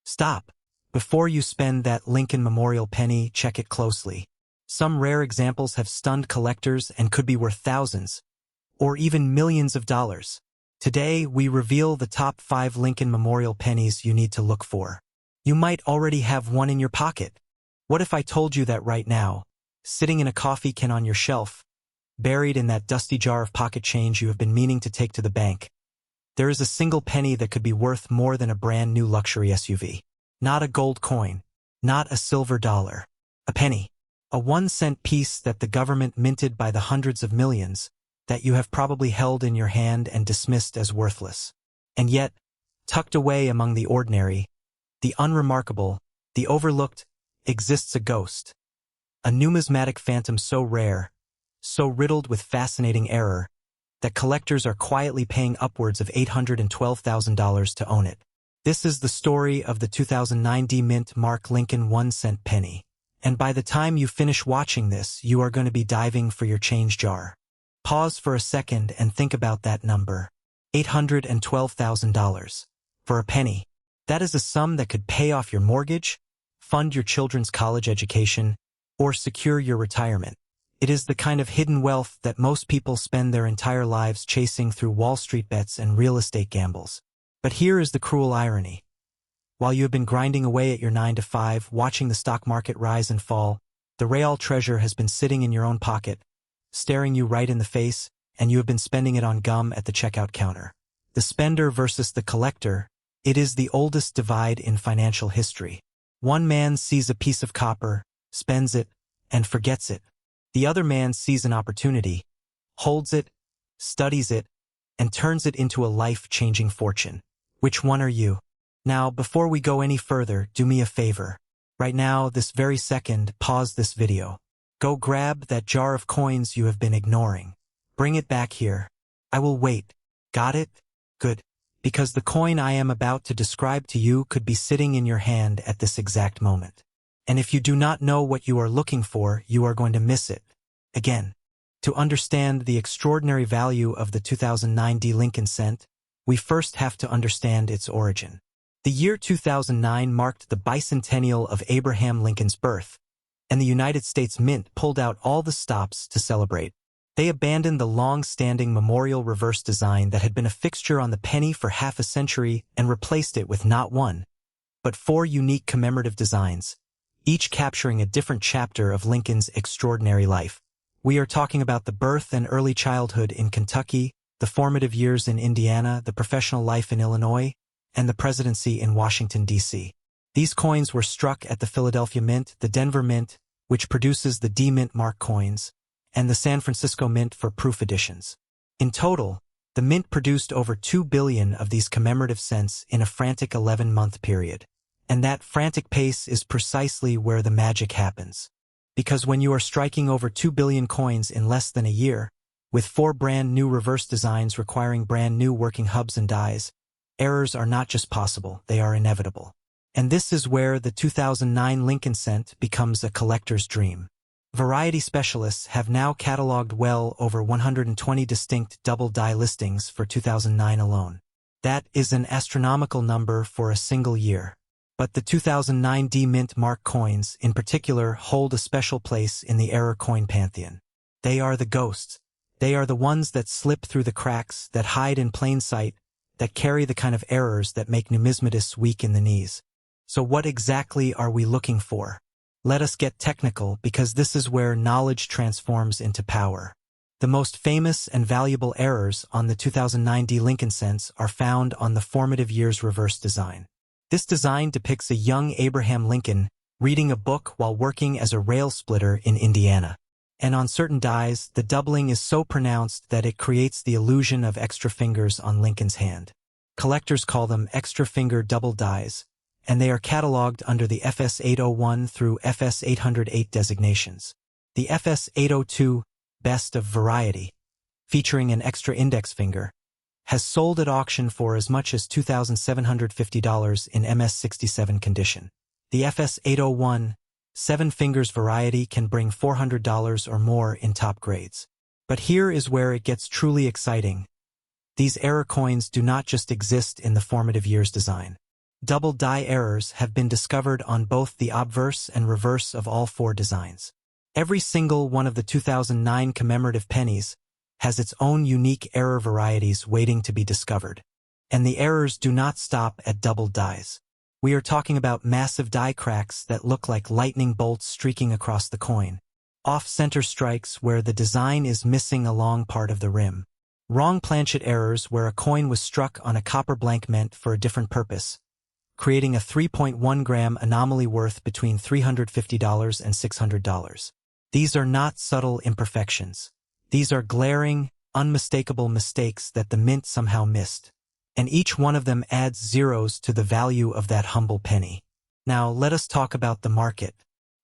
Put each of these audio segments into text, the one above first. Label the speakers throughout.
Speaker 1: Stop. Before you spend that Lincoln Memorial penny, check it closely. Some rare examples have stunned collectors and could be worth thousands, or even millions of dollars. Today, we reveal the top 5 Lincoln Memorial pennies you need to look for. You might already have one in your pocket. What if I told you that right now, sitting in a coffee can on your shelf, buried in that dusty jar of pocket change you have been meaning to take to the bank, there is a single penny that could be worth more than a brand new luxury SUV. Not a gold coin, not a silver dollar. A penny. A 1-cent piece that the government minted by the hundreds of millions, that you have probably held in your hand and dismissed as worthless. And yet, tucked away among the ordinary, the unremarkable, the overlooked, exists a ghost. A numismatic phantom so rare, so riddled with fascinating error, that collectors are quietly paying upwards of $812,000 to own it. This is the story of the 2009 D-Mint Mark Lincoln 1-cent penny. And by the time you finish watching this, you are going to be diving for your change jar. Pause for a second and think about that number. $812,000. For a penny. That is a sum that could pay off your mortgage, fund your children's college education, or secure your retirement. It is the kind of hidden wealth that most people spend their entire lives chasing through Wall Street bets and real estate gambles. But here is the cruel irony. While you have been grinding away at your 9-to-5, watching the stock market rise and fall, the real treasure has been sitting in your own pocket, staring you right in the face, and you have been spending it on gum at the checkout counter. The spender versus the collector, it is the oldest divide in financial history. One man sees a piece of copper, spends it, and forgets it. The other man sees an opportunity, holds it, studies it, and turns it into a life-changing fortune. Which one are you? Now, before we go any further, do me a favor. Right now, this very second, pause this video. Go grab that jar of coins you have been ignoring. Bring it back here. I will wait. Got it? Good. Because the coin I am about to describe to you could be sitting in your hand at this exact moment. And if you do not know what you are looking for, you are going to miss it. Again, to understand the extraordinary value of the 2009 D. Lincoln cent, we first have to understand its origin. The year 2009 marked the bicentennial of Abraham Lincoln's birth, and the United States Mint pulled out all the stops to celebrate. They abandoned the long-standing memorial reverse design that had been a fixture on the penny for half a century and replaced it with not one, but 4 unique commemorative designs, each capturing a different chapter of Lincoln's extraordinary life. We are talking about the birth and early childhood in Kentucky, the formative years in Indiana, the professional life in Illinois, and the presidency in Washington, D.C. These coins were struck at the Philadelphia Mint, the Denver Mint, which produces the D-Mint Mark coins, and the San Francisco Mint for proof editions. In total, the Mint produced over 2 billion of these commemorative cents in a frantic 11-month period. And that frantic pace is precisely where the magic happens. Because when you are striking over 2 billion coins in less than a year, with 4 brand new reverse designs requiring brand new working hubs and dies, errors are not just possible, they are inevitable. And this is where the 2009 Lincoln cent becomes a collector's dream. Variety specialists have now cataloged well over 120 distinct double die listings for 2009 alone. That is an astronomical number for a single year. But the 2009 D-Mint Mark coins, in particular, hold a special place in the error coin pantheon. They are the ghosts. They are the ones that slip through the cracks, that hide in plain sight, that carry the kind of errors that make numismatists weak in the knees. So what exactly are we looking for? Let us get technical, because this is where knowledge transforms into power. The most famous and valuable errors on the 2009 D. Lincoln cents are found on the formative years reverse design. This design depicts a young Abraham Lincoln reading a book while working as a rail splitter in Indiana. And on certain dies, the doubling is so pronounced that it creates the illusion of extra fingers on Lincoln's hand. Collectors call them extra finger double dies, and they are cataloged under the FS 801 through FS 808 designations. The FS 802, Best of Variety, featuring an extra index finger, has sold at auction for as much as $2,750 in MS67 condition. The FS 801, 7 fingers variety can bring $400 or more in top grades. But here is where it gets truly exciting. These error coins do not just exist in the formative years design. Double die errors have been discovered on both the obverse and reverse of all four designs. Every single one of the 2009 commemorative pennies has its own unique error varieties waiting to be discovered. And the errors do not stop at double dies. We are talking about massive die cracks that look like lightning bolts streaking across the coin. Off-center strikes where the design is missing a long part of the rim. Wrong planchet errors where a coin was struck on a copper blank meant for a different purpose, creating a 3.1 gram anomaly worth between $350 and $600. These are not subtle imperfections. These are glaring, unmistakable mistakes that the mint somehow missed. And each one of them adds zeros to the value of that humble penny. Now let us talk about the market,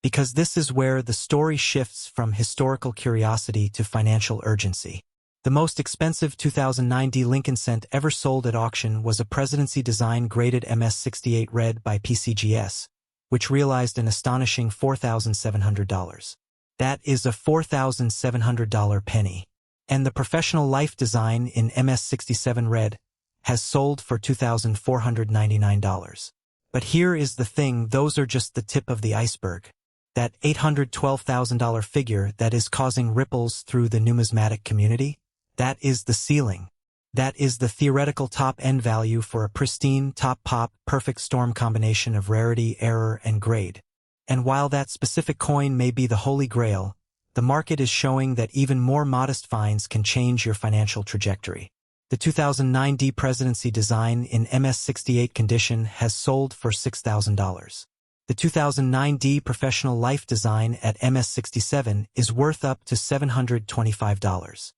Speaker 1: because this is where the story shifts from historical curiosity to financial urgency. The most expensive 2009 D Lincoln cent ever sold at auction was a Presidency design graded MS68 red by PCGS, which realized an astonishing $4,700. That is a $4,700 penny. And the Professional Life design in MS67 red has sold for $2,499. But here is the thing, those are just the tip of the iceberg. That $812,000 figure that is causing ripples through the numismatic community, that is the ceiling. That is the theoretical top-end value for a pristine, top-pop, perfect storm combination of rarity, error, and grade. And while that specific coin may be the holy grail, the market is showing that even more modest finds can change your financial trajectory. The 2009 D Presidency design in MS68 condition has sold for $6,000. The 2009 D Professional Life design at MS67 is worth up to $725.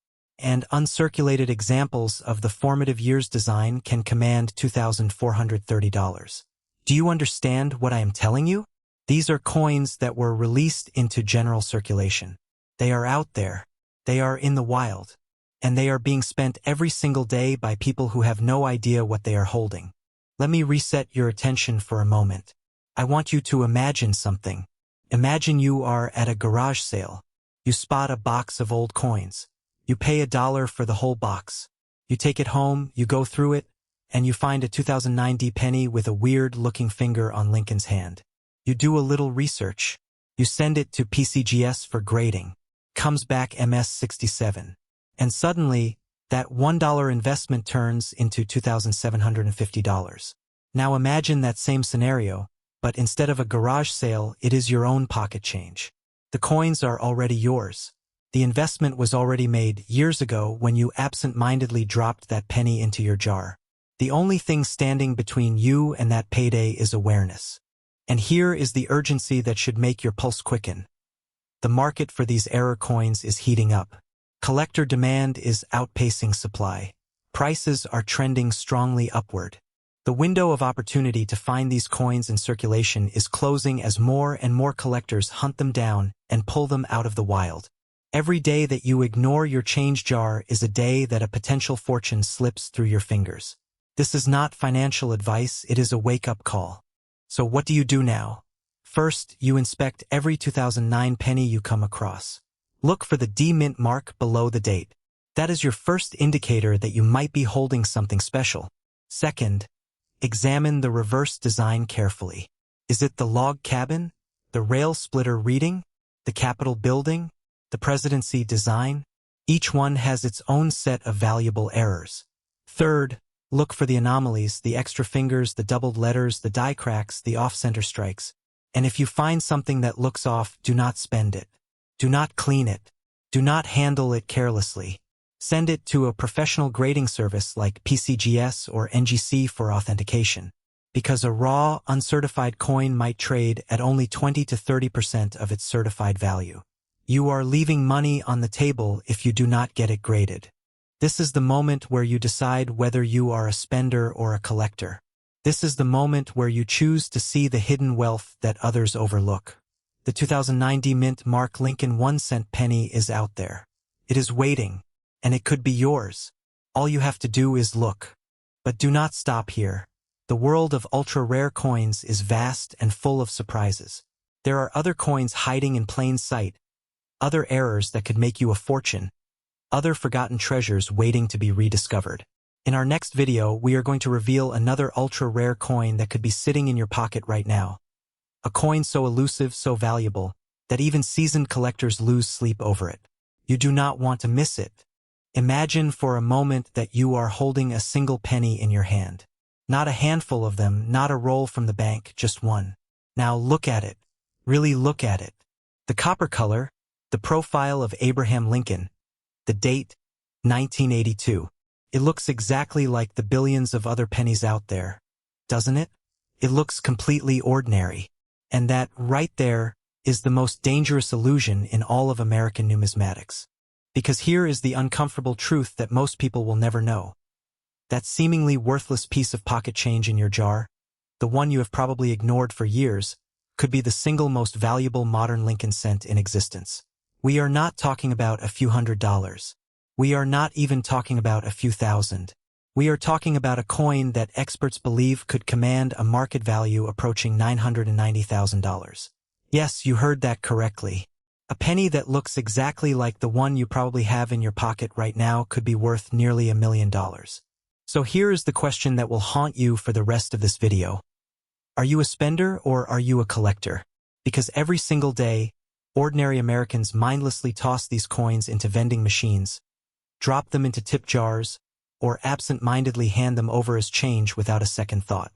Speaker 1: And uncirculated examples of the formative years design can command $2,430. Do you understand what I am telling you? These are coins that were released into general circulation. They are out there. They are in the wild. And they are being spent every single day by people who have no idea what they are holding. Let me reset your attention for a moment. I want you to imagine something. Imagine you are at a garage sale. You spot a box of old coins. You pay $1 for the whole box. You take it home, you go through it, and you find a 2009 D penny with a weird-looking finger on Lincoln's hand. You do a little research. You send it to PCGS for grading. Comes back MS67. And suddenly, that $1 investment turns into $2,750. Now imagine that same scenario, but instead of a garage sale, it is your own pocket change. The coins are already yours. The investment was already made years ago when you absent-mindedly dropped that penny into your jar. The only thing standing between you and that payday is awareness. And here is the urgency that should make your pulse quicken. The market for these error coins is heating up. Collector demand is outpacing supply. Prices are trending strongly upward. The window of opportunity to find these coins in circulation is closing as more and more collectors hunt them down and pull them out of the wild. Every day that you ignore your change jar is a day that a potential fortune slips through your fingers. This is not financial advice, it is a wake-up call. So what do you do now? First, you inspect every 2009 penny you come across. Look for the D mint mark below the date. That is your first indicator that you might be holding something special. Second, examine the reverse design carefully. Is it the log cabin, the rail splitter reading, the Capitol building, the Presidency design? Each one has its own set of valuable errors. Third, look for the anomalies, the extra fingers, the doubled letters, the die cracks, the off-center strikes. And if you find something that looks off, do not spend it. Do not clean it. Do not handle it carelessly. Send it to a professional grading service like PCGS or NGC for authentication, because a raw, uncertified coin might trade at only 20 to 30% of its certified value. You are leaving money on the table if you do not get it graded. This is the moment where you decide whether you are a spender or a collector. This is the moment where you choose to see the hidden wealth that others overlook. The 2009 D Mint Mark Lincoln 1-cent penny is out there. It is waiting, and it could be yours. All you have to do is look. But do not stop here. The world of ultra-rare coins is vast and full of surprises. There are other coins hiding in plain sight, other errors that could make you a fortune, other forgotten treasures waiting to be rediscovered. In our next video, we are going to reveal another ultra-rare coin that could be sitting in your pocket right now. A coin so elusive, so valuable, that even seasoned collectors lose sleep over it. You do not want to miss it. Imagine for a moment that you are holding a single penny in your hand. Not a handful of them, not a roll from the bank, just one. Now look at it. Really look at it. The copper color, the profile of Abraham Lincoln, the date, 1982. It looks exactly like the billions of other pennies out there, doesn't it? It looks completely ordinary. And that, right there, is the most dangerous illusion in all of American numismatics. Because here is the uncomfortable truth that most people will never know. That seemingly worthless piece of pocket change in your jar, the one you have probably ignored for years, could be the single most valuable modern Lincoln cent in existence. We are not talking about a few $100s. We are not even talking about a few thousand. We are talking about a coin that experts believe could command a market value approaching $990,000. Yes, you heard that correctly. A penny that looks exactly like the one you probably have in your pocket right now could be worth nearly $1 million. So here is the question that will haunt you for the rest of this video. Are you a spender or are you a collector? Because every single day, ordinary Americans mindlessly toss these coins into vending machines, drop them into tip jars, or absent-mindedly hand them over as change without a second thought.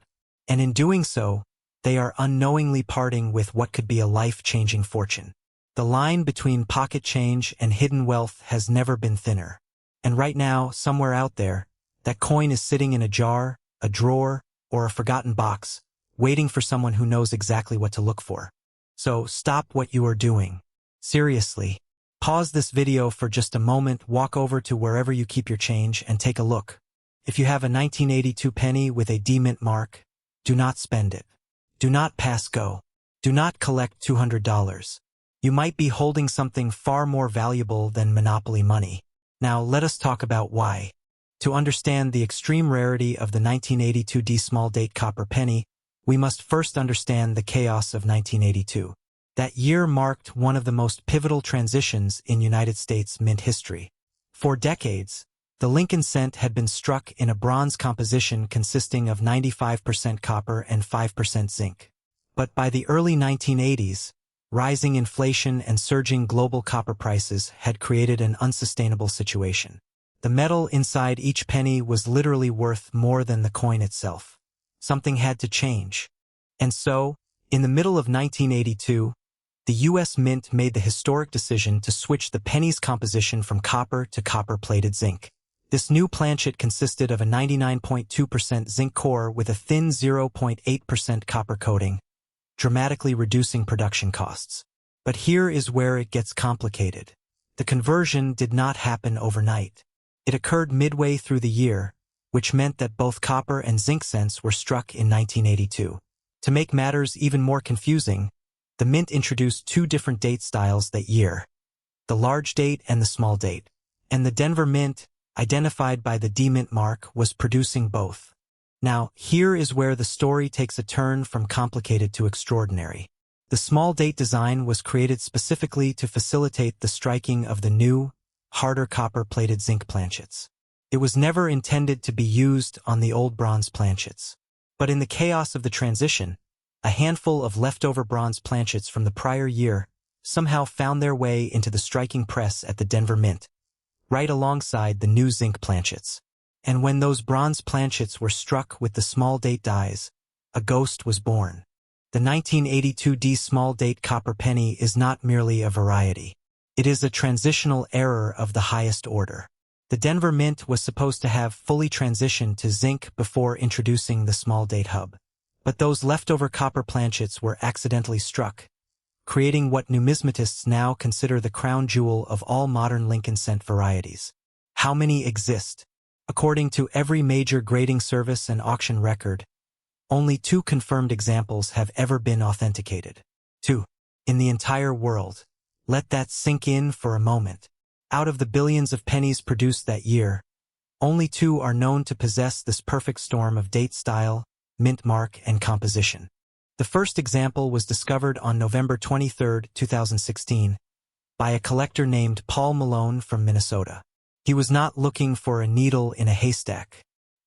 Speaker 1: And in doing so, they are unknowingly parting with what could be a life-changing fortune. The line between pocket change and hidden wealth has never been thinner. And right now, somewhere out there, that coin is sitting in a jar, a drawer, or a forgotten box, waiting for someone who knows exactly what to look for. So stop what you are doing. Seriously. Pause this video for just a moment, walk over to wherever you keep your change, and take a look. If you have a 1982 penny with a D-mint mark, do not spend it. Do not pass go. Do not collect $200. You might be holding something far more valuable than Monopoly money. Now let us talk about why. To understand the extreme rarity of the 1982 D small date copper penny, we must first understand the chaos of 1982. That year marked one of the most pivotal transitions in United States mint history. For decades, the Lincoln cent had been struck in a bronze composition consisting of 95% copper and 5% zinc. But by the early 1980s, rising inflation and surging global copper prices had created an unsustainable situation. The metal inside each penny was literally worth more than the coin itself. Something had to change. And so, in the middle of 1982, the U.S. Mint made the historic decision to switch the penny's composition from copper to copper-plated zinc. This new planchet consisted of a 99.2% zinc core with a thin 0.8% copper coating, dramatically reducing production costs. But here is where it gets complicated. The conversion did not happen overnight. It occurred midway through the year, which meant that both copper and zinc cents were struck in 1982. To make matters even more confusing, the Mint introduced two different date styles that year, the large date and the small date, and the Denver Mint, identified by the D-Mint mark, was producing both. Now, here is where the story takes a turn from complicated to extraordinary. The small date design was created specifically to facilitate the striking of the new, harder copper-plated zinc planchets. It was never intended to be used on the old bronze planchets. But in the chaos of the transition, a handful of leftover bronze planchets from the prior year somehow found their way into the striking press at the Denver Mint, right alongside the new zinc planchets. And when those bronze planchets were struck with the small date dies, a ghost was born. The 1982 D small date copper penny is not merely a variety. It is a transitional error of the highest order. The Denver Mint was supposed to have fully transitioned to zinc before introducing the small date hub. But those leftover copper planchets were accidentally struck, creating what numismatists now consider the crown jewel of all modern Lincoln cent varieties. How many exist? According to every major grading service and auction record, only 2 confirmed examples have ever been authenticated. 2. In the entire world. Let that sink in for a moment. Out of the billions of pennies produced that year, only 2 are known to possess this perfect storm of date style, mint mark, and composition. The first example was discovered on November 23, 2016, by a collector named Paul Malone from Minnesota. He was not looking for a needle in a haystack.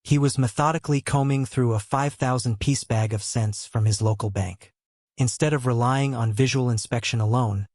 Speaker 1: He was methodically combing through a 5,000-piece bag of cents from his local bank. Instead of relying on visual inspection alone,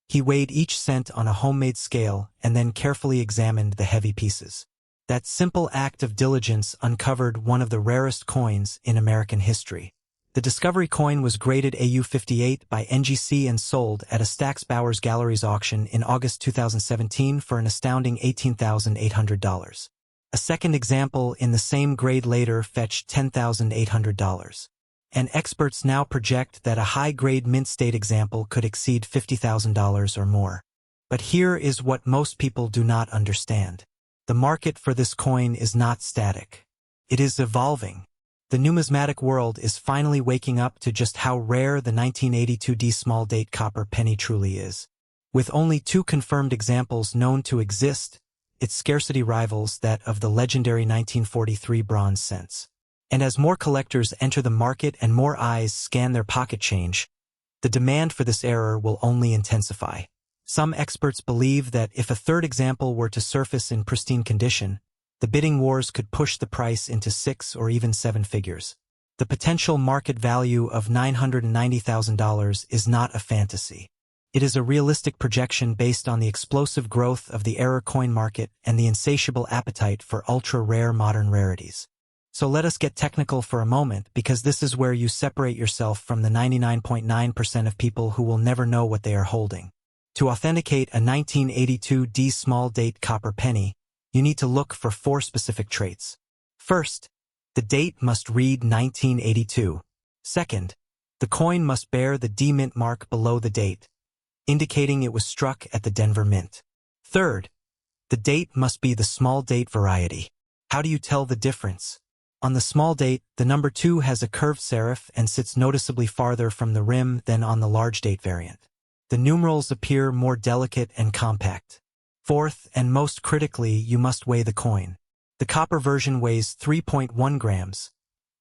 Speaker 1: he weighed each cent on a homemade scale and then carefully examined the heavy pieces. That simple act of diligence uncovered one of the rarest coins in American history. The Discovery coin was graded AU58 by NGC and sold at a Stack's Bowers Galleries auction in August 2017 for an astounding $18,800. A second example in the same grade later fetched $10,800. And experts now project that a high-grade mint state example could exceed $50,000 or more. But here is what most people do not understand. The market for this coin is not static. It is evolving. The numismatic world is finally waking up to just how rare the 1982 D small date copper penny truly is. With only 2 confirmed examples known to exist, its scarcity rivals that of the legendary 1943 bronze cents. And as more collectors enter the market and more eyes scan their pocket change, the demand for this error will only intensify. Some experts believe that if a third example were to surface in pristine condition, the bidding wars could push the price into 6 or even 7 figures. The potential market value of $990,000 is not a fantasy. It is a realistic projection based on the explosive growth of the error coin market and the insatiable appetite for ultra-rare modern rarities. So let us get technical for a moment, because this is where you separate yourself from the 99.9% of people who will never know what they are holding. To authenticate a 1982 D small date copper penny, you need to look for 4 specific traits. First, the date must read 1982. Second, the coin must bear the D mint mark below the date, indicating it was struck at the Denver Mint. Third, the date must be the small date variety. How do you tell the difference? On the small date, the number 2 has a curved serif and sits noticeably farther from the rim than on the large date variant. The numerals appear more delicate and compact. Fourth, and most critically, you must weigh the coin. The copper version weighs 3.1 grams,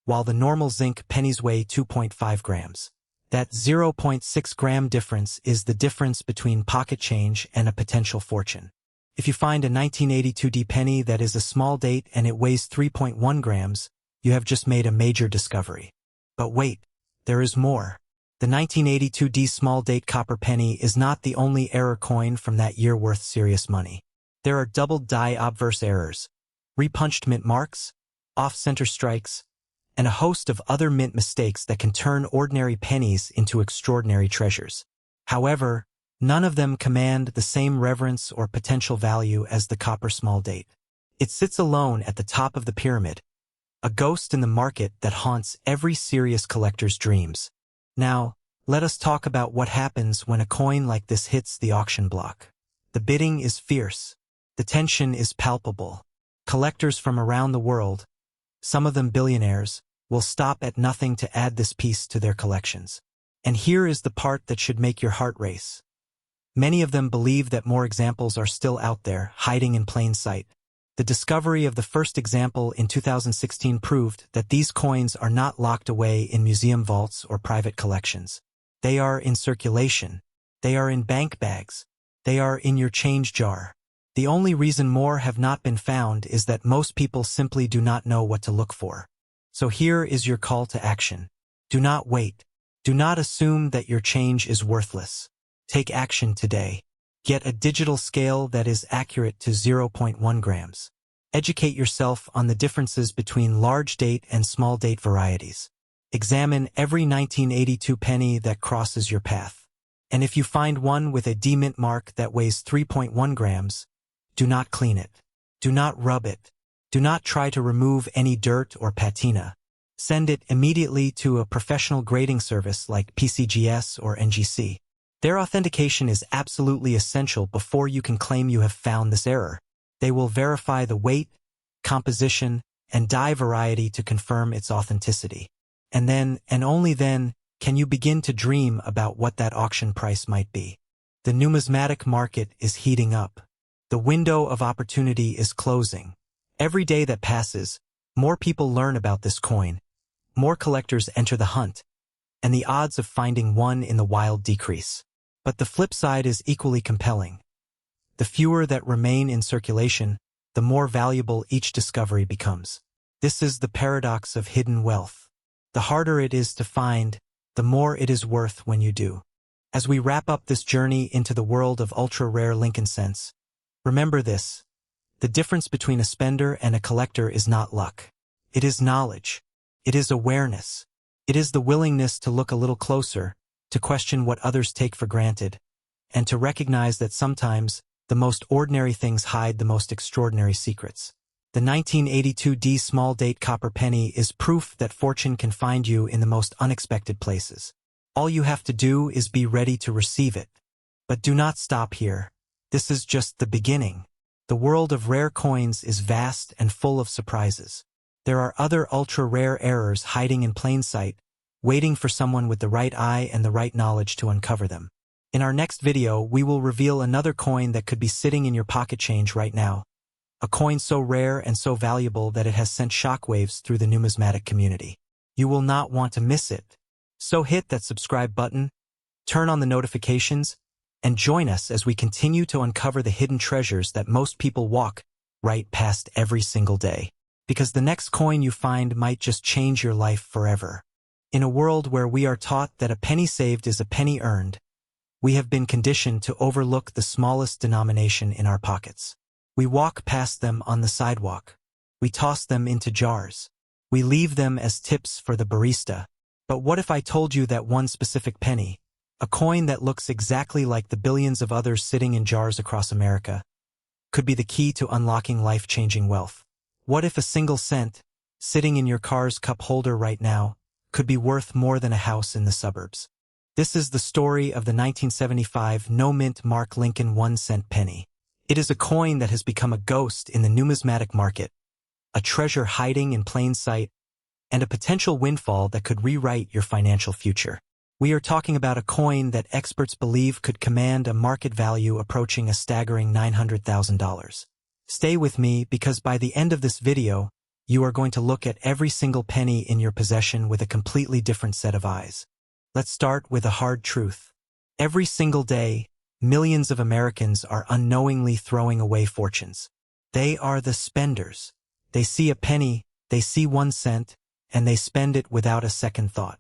Speaker 1: while the normal zinc pennies weigh 2.5 grams. That 0.6 gram difference is the difference between pocket change and a potential fortune. If you find a 1982 D penny that is a small date and it weighs 3.1 grams, you have just made a major discovery. But wait, there is more. The 1982 D small date copper penny is not the only error coin from that year worth serious money. There are doubled die obverse errors, repunched mint marks, off-center strikes, and a host of other mint mistakes that can turn ordinary pennies into extraordinary treasures. However, none of them command the same reverence or potential value as the copper small date. It sits alone at the top of the pyramid, a ghost in the market that haunts every serious collector's dreams. Now, let us talk about what happens when a coin like this hits the auction block. The bidding is fierce. The tension is palpable. Collectors from around the world, some of them billionaires, will stop at nothing to add this piece to their collections. And here is the part that should make your heart race. Many of them believe that more examples are still out there, hiding in plain sight. The discovery of the first example in 2016 proved that these coins are not locked away in museum vaults or private collections. They are in circulation. They are in bank bags. They are in your change jar. The only reason more have not been found is that most people simply do not know what to look for. So here is your call to action. Do not wait. Do not assume that your change is worthless. Take action today. Get a digital scale that is accurate to 0.1 grams. Educate yourself on the differences between large date and small date varieties. Examine every 1982 penny that crosses your path. And if you find one with a D mint mark that weighs 3.1 grams, do not clean it. Do not rub it. Do not try to remove any dirt or patina. Send it immediately to a professional grading service like PCGS or NGC. Their authentication is absolutely essential before you can claim you have found this error. They will verify the weight, composition, and die variety to confirm its authenticity. And then, and only then, can you begin to dream about what that auction price might be. The numismatic market is heating up. The window of opportunity is closing. Every day that passes, more people learn about this coin, more collectors enter the hunt, and the odds of finding one in the wild decrease. But the flip side is equally compelling. The fewer that remain in circulation, the more valuable each discovery becomes. This is the paradox of hidden wealth. The harder it is to find, the more it is worth when you do. As we wrap up this journey into the world of ultra-rare Lincoln cents, remember this: the difference between a spender and a collector is not luck. It is knowledge. It is awareness. It is the willingness to look a little closer, to question what others take for granted, and to recognize that sometimes the most ordinary things hide the most extraordinary secrets. The 1982 D small date copper penny is proof that fortune can find you in the most unexpected places. All you have to do is be ready to receive it. But do not stop here. This is just the beginning. The world of rare coins is vast and full of surprises. There are other ultra-rare errors hiding in plain sight, waiting for someone with the right eye and the right knowledge to uncover them. In our next video, we will reveal another coin that could be sitting in your pocket change right now. A coin so rare and so valuable that it has sent shockwaves through the numismatic community. You will not want to miss it. So hit that subscribe button, turn on the notifications, and join us as we continue to uncover the hidden treasures that most people walk right past every single day. Because the next coin you find might just change your life forever. In a world where we are taught that a penny saved is a penny earned, we have been conditioned to overlook the smallest denomination in our pockets. We walk past them on the sidewalk. We toss them into jars. We leave them as tips for the barista. But what if I told you that one specific penny, a coin that looks exactly like the billions of others sitting in jars across America, could be the key to unlocking life-changing wealth? What if a single cent, sitting in your car's cup holder right now, could be worth more than a house in the suburbs? This is the story of the 1975 no-mint Mark Lincoln 1-cent penny. It is a coin that has become a ghost in the numismatic market, a treasure hiding in plain sight, and a potential windfall that could rewrite your financial future. We are talking about a coin that experts believe could command a market value approaching a staggering $900,000. Stay with me because by the end of this video, you are going to look at every single penny in your possession with a completely different set of eyes. Let's start with a hard truth. Every single day, millions of Americans are unknowingly throwing away fortunes. They are the spenders. They see a penny, they see 1 cent, and they spend it without a second thought.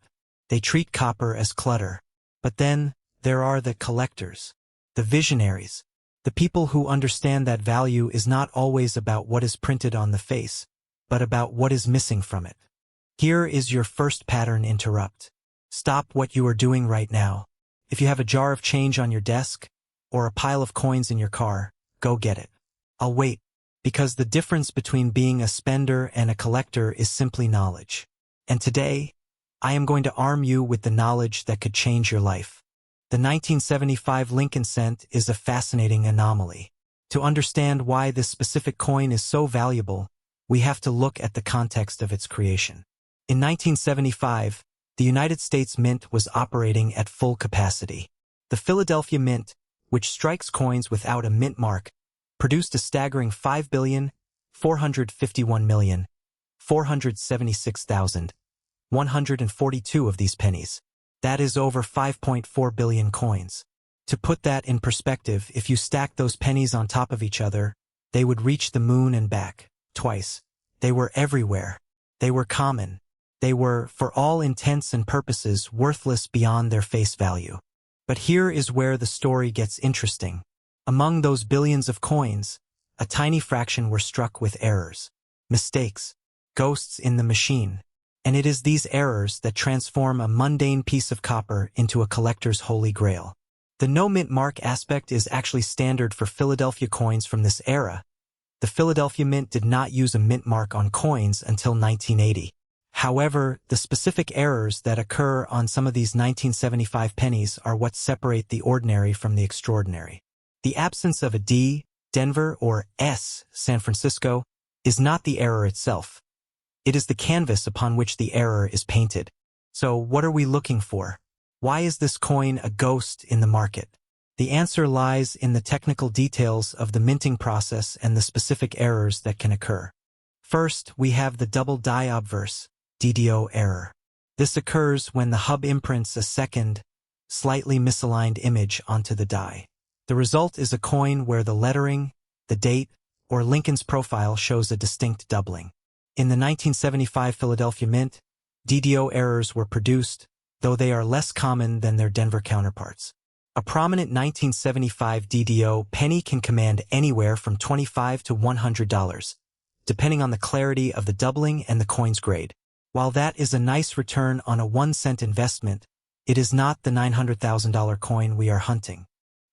Speaker 1: They treat copper as clutter. But then, there are the collectors, the visionaries, the people who understand that value is not always about what is printed on the face, but about what is missing from it. Here is your first pattern interrupt. Stop what you are doing right now. If you have a jar of change on your desk, or a pile of coins in your car, go get it. I'll wait, because the difference between being a spender and a collector is simply knowledge. And today, I am going to arm you with the knowledge that could change your life. The 1975 Lincoln cent is a fascinating anomaly. To understand why this specific coin is so valuable, we have to look at the context of its creation. In 1975, the United States Mint was operating at full capacity. The Philadelphia Mint, which strikes coins without a mint mark, produced a staggering 5,451,476,142 of these pennies. That is over 5.4 billion coins. To put that in perspective, if you stack those pennies on top of each other, they would reach the moon and back, twice. They were everywhere. They were common. They were, for all intents and purposes, worthless beyond their face value. But here is where the story gets interesting. Among those billions of coins, a tiny fraction were struck with errors, mistakes, ghosts in the machine. And it is these errors that transform a mundane piece of copper into a collector's holy grail. The no-mint mark aspect is actually standard for Philadelphia coins from this era. The Philadelphia Mint did not use a mint mark on coins until 1980. However, the specific errors that occur on some of these 1975 pennies are what separate the ordinary from the extraordinary. The absence of a D, Denver, or S, San Francisco, is not the error itself. It is the canvas upon which the error is painted. So what are we looking for? Why is this coin a ghost in the market? The answer lies in the technical details of the minting process and the specific errors that can occur. First, we have the double die obverse, DDO error. This occurs when the hub imprints a second, slightly misaligned image onto the die. The result is a coin where the lettering, the date, or Lincoln's profile shows a distinct doubling. In the 1975 Philadelphia Mint, DDO errors were produced, though they are less common than their Denver counterparts. A prominent 1975 DDO penny can command anywhere from $25 to $100, depending on the clarity of the doubling and the coin's grade. While that is a nice return on a 1-cent investment, it is not the $900,000 coin we are hunting.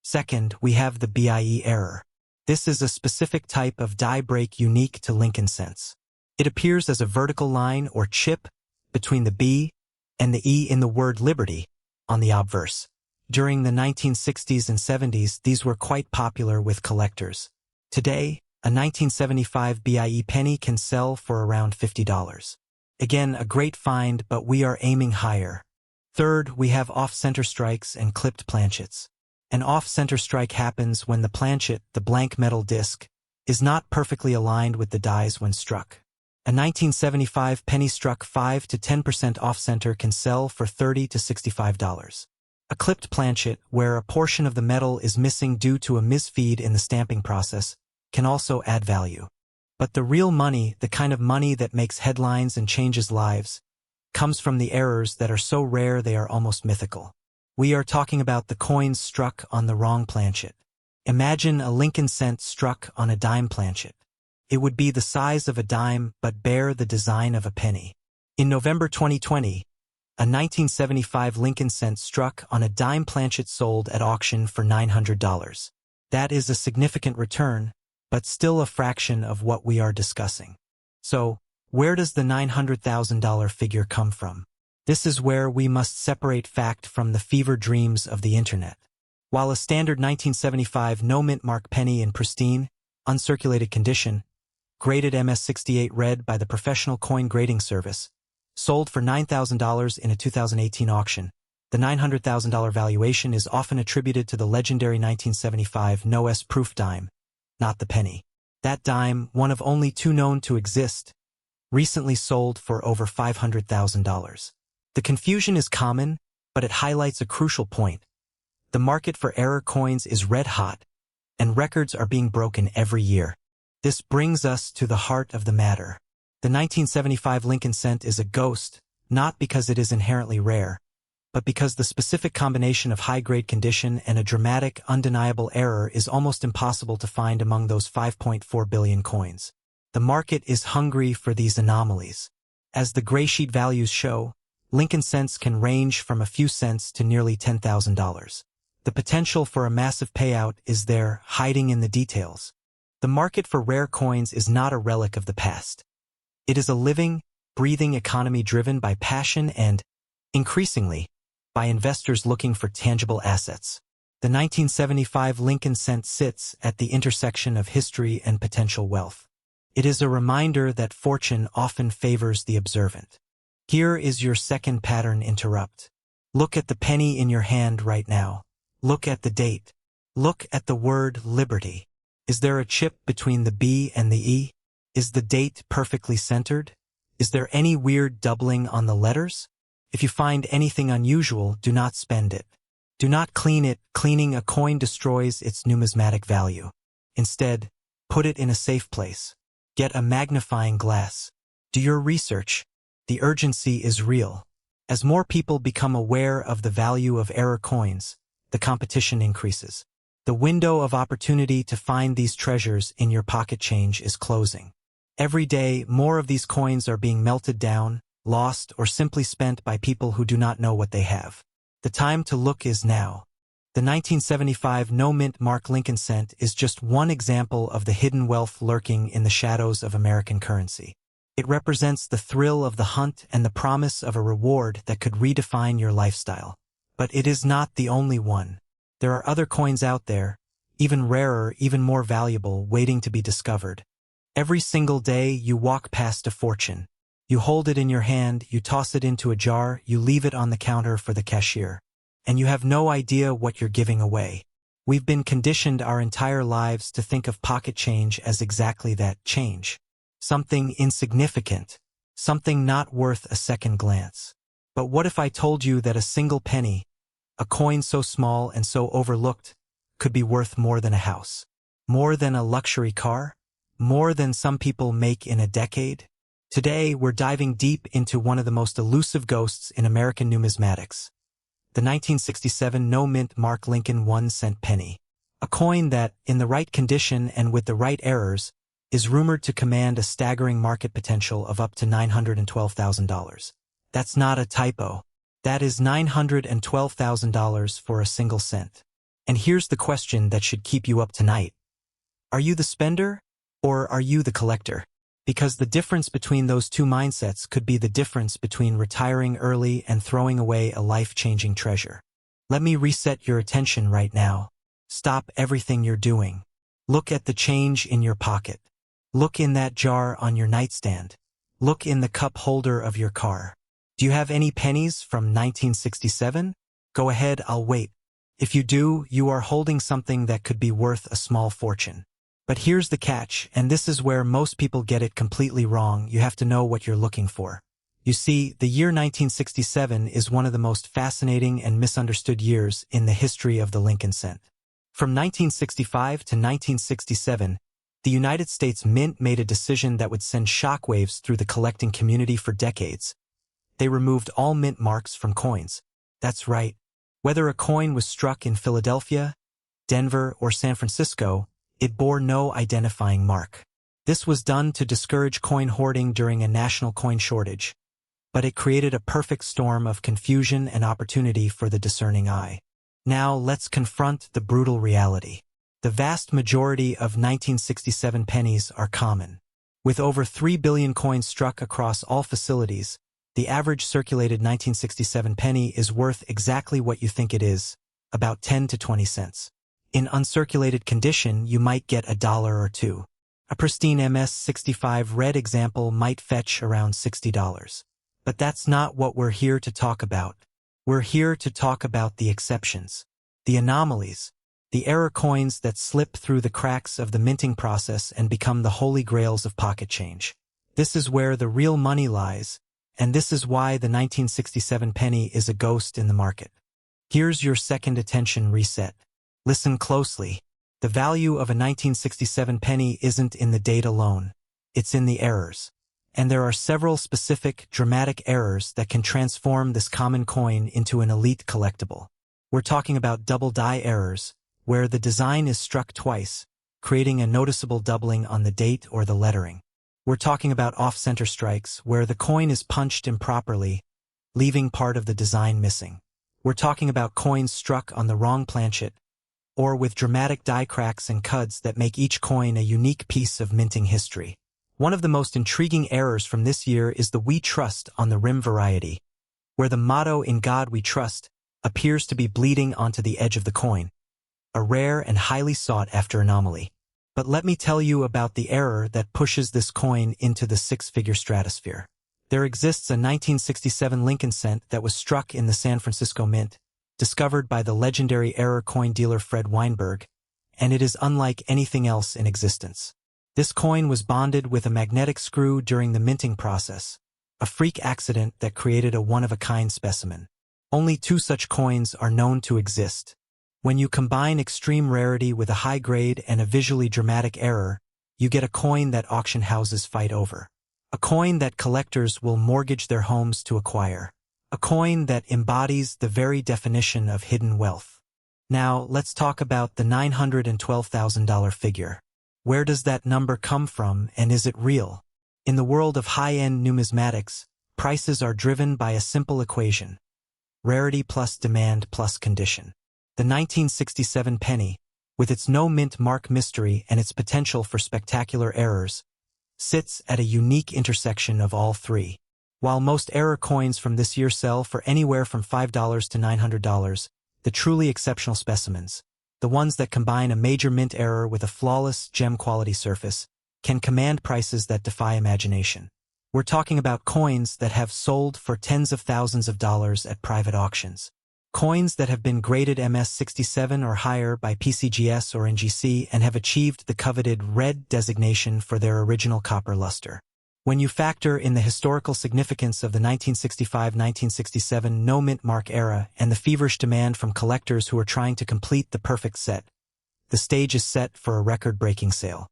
Speaker 1: Second, we have the BIE error. This is a specific type of die break unique to Lincoln cents. It appears as a vertical line or chip between the B and the E in the word liberty on the obverse. During the 1960s and 70s, these were quite popular with collectors. Today, a 1975 BIE penny can sell for around $50. Again, a great find, but we are aiming higher. Third, we have off-center strikes and clipped planchets. An off-center strike happens when the planchet, the blank metal disc, is not perfectly aligned with the dies when struck. A 1975 penny struck 5 to 10% off-center can sell for $30 to $65. A clipped planchet, where a portion of the metal is missing due to a misfeed in the stamping process, can also add value. But the real money, the kind of money that makes headlines and changes lives, comes from the errors that are so rare they are almost mythical. We are talking about the coins struck on the wrong planchet. Imagine a Lincoln cent struck on a dime planchet. It would be the size of a dime but bear the design of a penny. In November 2020, a 1975 Lincoln cent struck on a dime planchet sold at auction for $900. That is a significant return, but still a fraction of what we are discussing. So, where does the $900,000 figure come from? This is where we must separate fact from the fever dreams of the internet. While a standard 1975 no-mint mark penny in pristine, uncirculated condition, graded MS68 red by the Professional Coin Grading Service, sold for $9,000 in a 2018 auction, the $900,000 valuation is often attributed to the legendary 1975 no-S proof dime, not the penny. That dime, one of only two known to exist, recently sold for over $500,000. The confusion is common, but it highlights a crucial point. The market for error coins is red hot, and records are being broken every year. This brings us to the heart of the matter. The 1975 Lincoln cent is a ghost, not because it is inherently rare, but because the specific combination of high-grade condition and a dramatic, undeniable error is almost impossible to find among those 5.4 billion coins. The market is hungry for these anomalies. As the gray sheet values show, Lincoln cents can range from a few cents to nearly $10,000. The potential for a massive payout is there, hiding in the details. The market for rare coins is not a relic of the past. It is a living, breathing economy driven by passion and, increasingly, by investors looking for tangible assets. The 1975 Lincoln cent sits at the intersection of history and potential wealth. It is a reminder that fortune often favors the observant. Here is your second pattern interrupt. Look at the penny in your hand right now. Look at the date. Look at the word liberty. Is there a chip between the B and the E? Is the date perfectly centered? Is there any weird doubling on the letters? If you find anything unusual, do not spend it. Do not clean it. Cleaning a coin destroys its numismatic value. Instead, put it in a safe place. Get a magnifying glass. Do your research. The urgency is real. As more people become aware of the value of error coins, the competition increases. The window of opportunity to find these treasures in your pocket change is closing. Every day, more of these coins are being melted down, lost, or simply spent by people who do not know what they have. The time to look is now. The 1975 no-mint mark Lincoln cent is just one example of the hidden wealth lurking in the shadows of American currency. It represents the thrill of the hunt and the promise of a reward that could redefine your lifestyle. But it is not the only one. There are other coins out there, even rarer, even more valuable, waiting to be discovered. Every single day you walk past a fortune. You hold it in your hand, you toss it into a jar, you leave it on the counter for the cashier. And you have no idea what you're giving away. We've been conditioned our entire lives to think of pocket change as exactly that, change. Something insignificant, something not worth a second glance. But what if I told you that a single penny, a coin so small and so overlooked, could be worth more than a house? More than a luxury car? More than some people make in a decade? Today, we're diving deep into one of the most elusive ghosts in American numismatics, the 1967 no-mint Mark Lincoln 1-cent penny. A coin that, in the right condition and with the right errors, is rumored to command a staggering market potential of up to $912,000. That's not a typo. That is $912,000 for a single cent. And here's the question that should keep you up tonight. Are you the spender, or are you the collector? Because the difference between those two mindsets could be the difference between retiring early and throwing away a life-changing treasure. Let me reset your attention right now. Stop everything you're doing. Look at the change in your pocket. Look in that jar on your nightstand. Look in the cup holder of your car. Do you have any pennies from 1967? Go ahead, I'll wait. If you do, you are holding something that could be worth a small fortune. But here's the catch, and this is where most people get it completely wrong. You have to know what you're looking for. You see, the year 1967 is one of the most fascinating and misunderstood years in the history of the Lincoln cent. From 1965 to 1967, the United States Mint made a decision that would send shockwaves through the collecting community for decades. They removed all mint marks from coins. That's right. Whether a coin was struck in Philadelphia, Denver, or San Francisco, it bore no identifying mark. This was done to discourage coin hoarding during a national coin shortage, but it created a perfect storm of confusion and opportunity for the discerning eye. Now let's confront the brutal reality. The vast majority of 1967 pennies are common. With over 3 billion coins struck across all facilities, the average circulated 1967 penny is worth exactly what you think it is, about 10 to 20 cents. In uncirculated condition, you might get $1 or $2. A pristine MS-65 red example might fetch around $60. But that's not what we're here to talk about. We're here to talk about the exceptions, the anomalies, the error coins that slip through the cracks of the minting process and become the holy grails of pocket change. This is where the real money lies, and this is why the 1967 penny is a ghost in the market. Here's your second attention reset. Listen closely. The value of a 1967 penny isn't in the date alone. It's in the errors. And there are several specific, dramatic errors that can transform this common coin into an elite collectible. We're talking about double die errors, where the design is struck twice, creating a noticeable doubling on the date or the lettering. We're talking about off-center strikes, where the coin is punched improperly, leaving part of the design missing. We're talking about coins struck on the wrong planchet, or with dramatic die cracks and cuds that make each coin a unique piece of minting history. One of the most intriguing errors from this year is the "We Trust" on the rim variety, where the motto "In God We Trust" appears to be bleeding onto the edge of the coin, a rare and highly sought-after anomaly. But let me tell you about the error that pushes this coin into the six-figure stratosphere. There exists a 1967 Lincoln cent that was struck in the San Francisco Mint, discovered by the legendary error coin dealer Fred Weinberg, and it is unlike anything else in existence. This coin was bonded with a magnetic screw during the minting process, a freak accident that created a one-of-a-kind specimen. Only 2 such coins are known to exist. When you combine extreme rarity with a high grade and a visually dramatic error, you get a coin that auction houses fight over. A coin that collectors will mortgage their homes to acquire. A coin that embodies the very definition of hidden wealth. Now, let's talk about the $912,000 figure. Where does that number come from, and is it real? In the world of high-end numismatics, prices are driven by a simple equation: rarity plus demand plus condition. The 1967 penny, with its no-mint mark mystery and its potential for spectacular errors, sits at a unique intersection of all three. While most error coins from this year sell for anywhere from $5 to $900, the truly exceptional specimens, the ones that combine a major mint error with a flawless gem-quality surface, can command prices that defy imagination. We're talking about coins that have sold for tens of thousands of dollars at private auctions. Coins that have been graded MS-67 or higher by PCGS or NGC and have achieved the coveted red designation for their original copper luster. When you factor in the historical significance of the 1965-1967 no-mint mark era and the feverish demand from collectors who are trying to complete the perfect set, the stage is set for a record-breaking sale.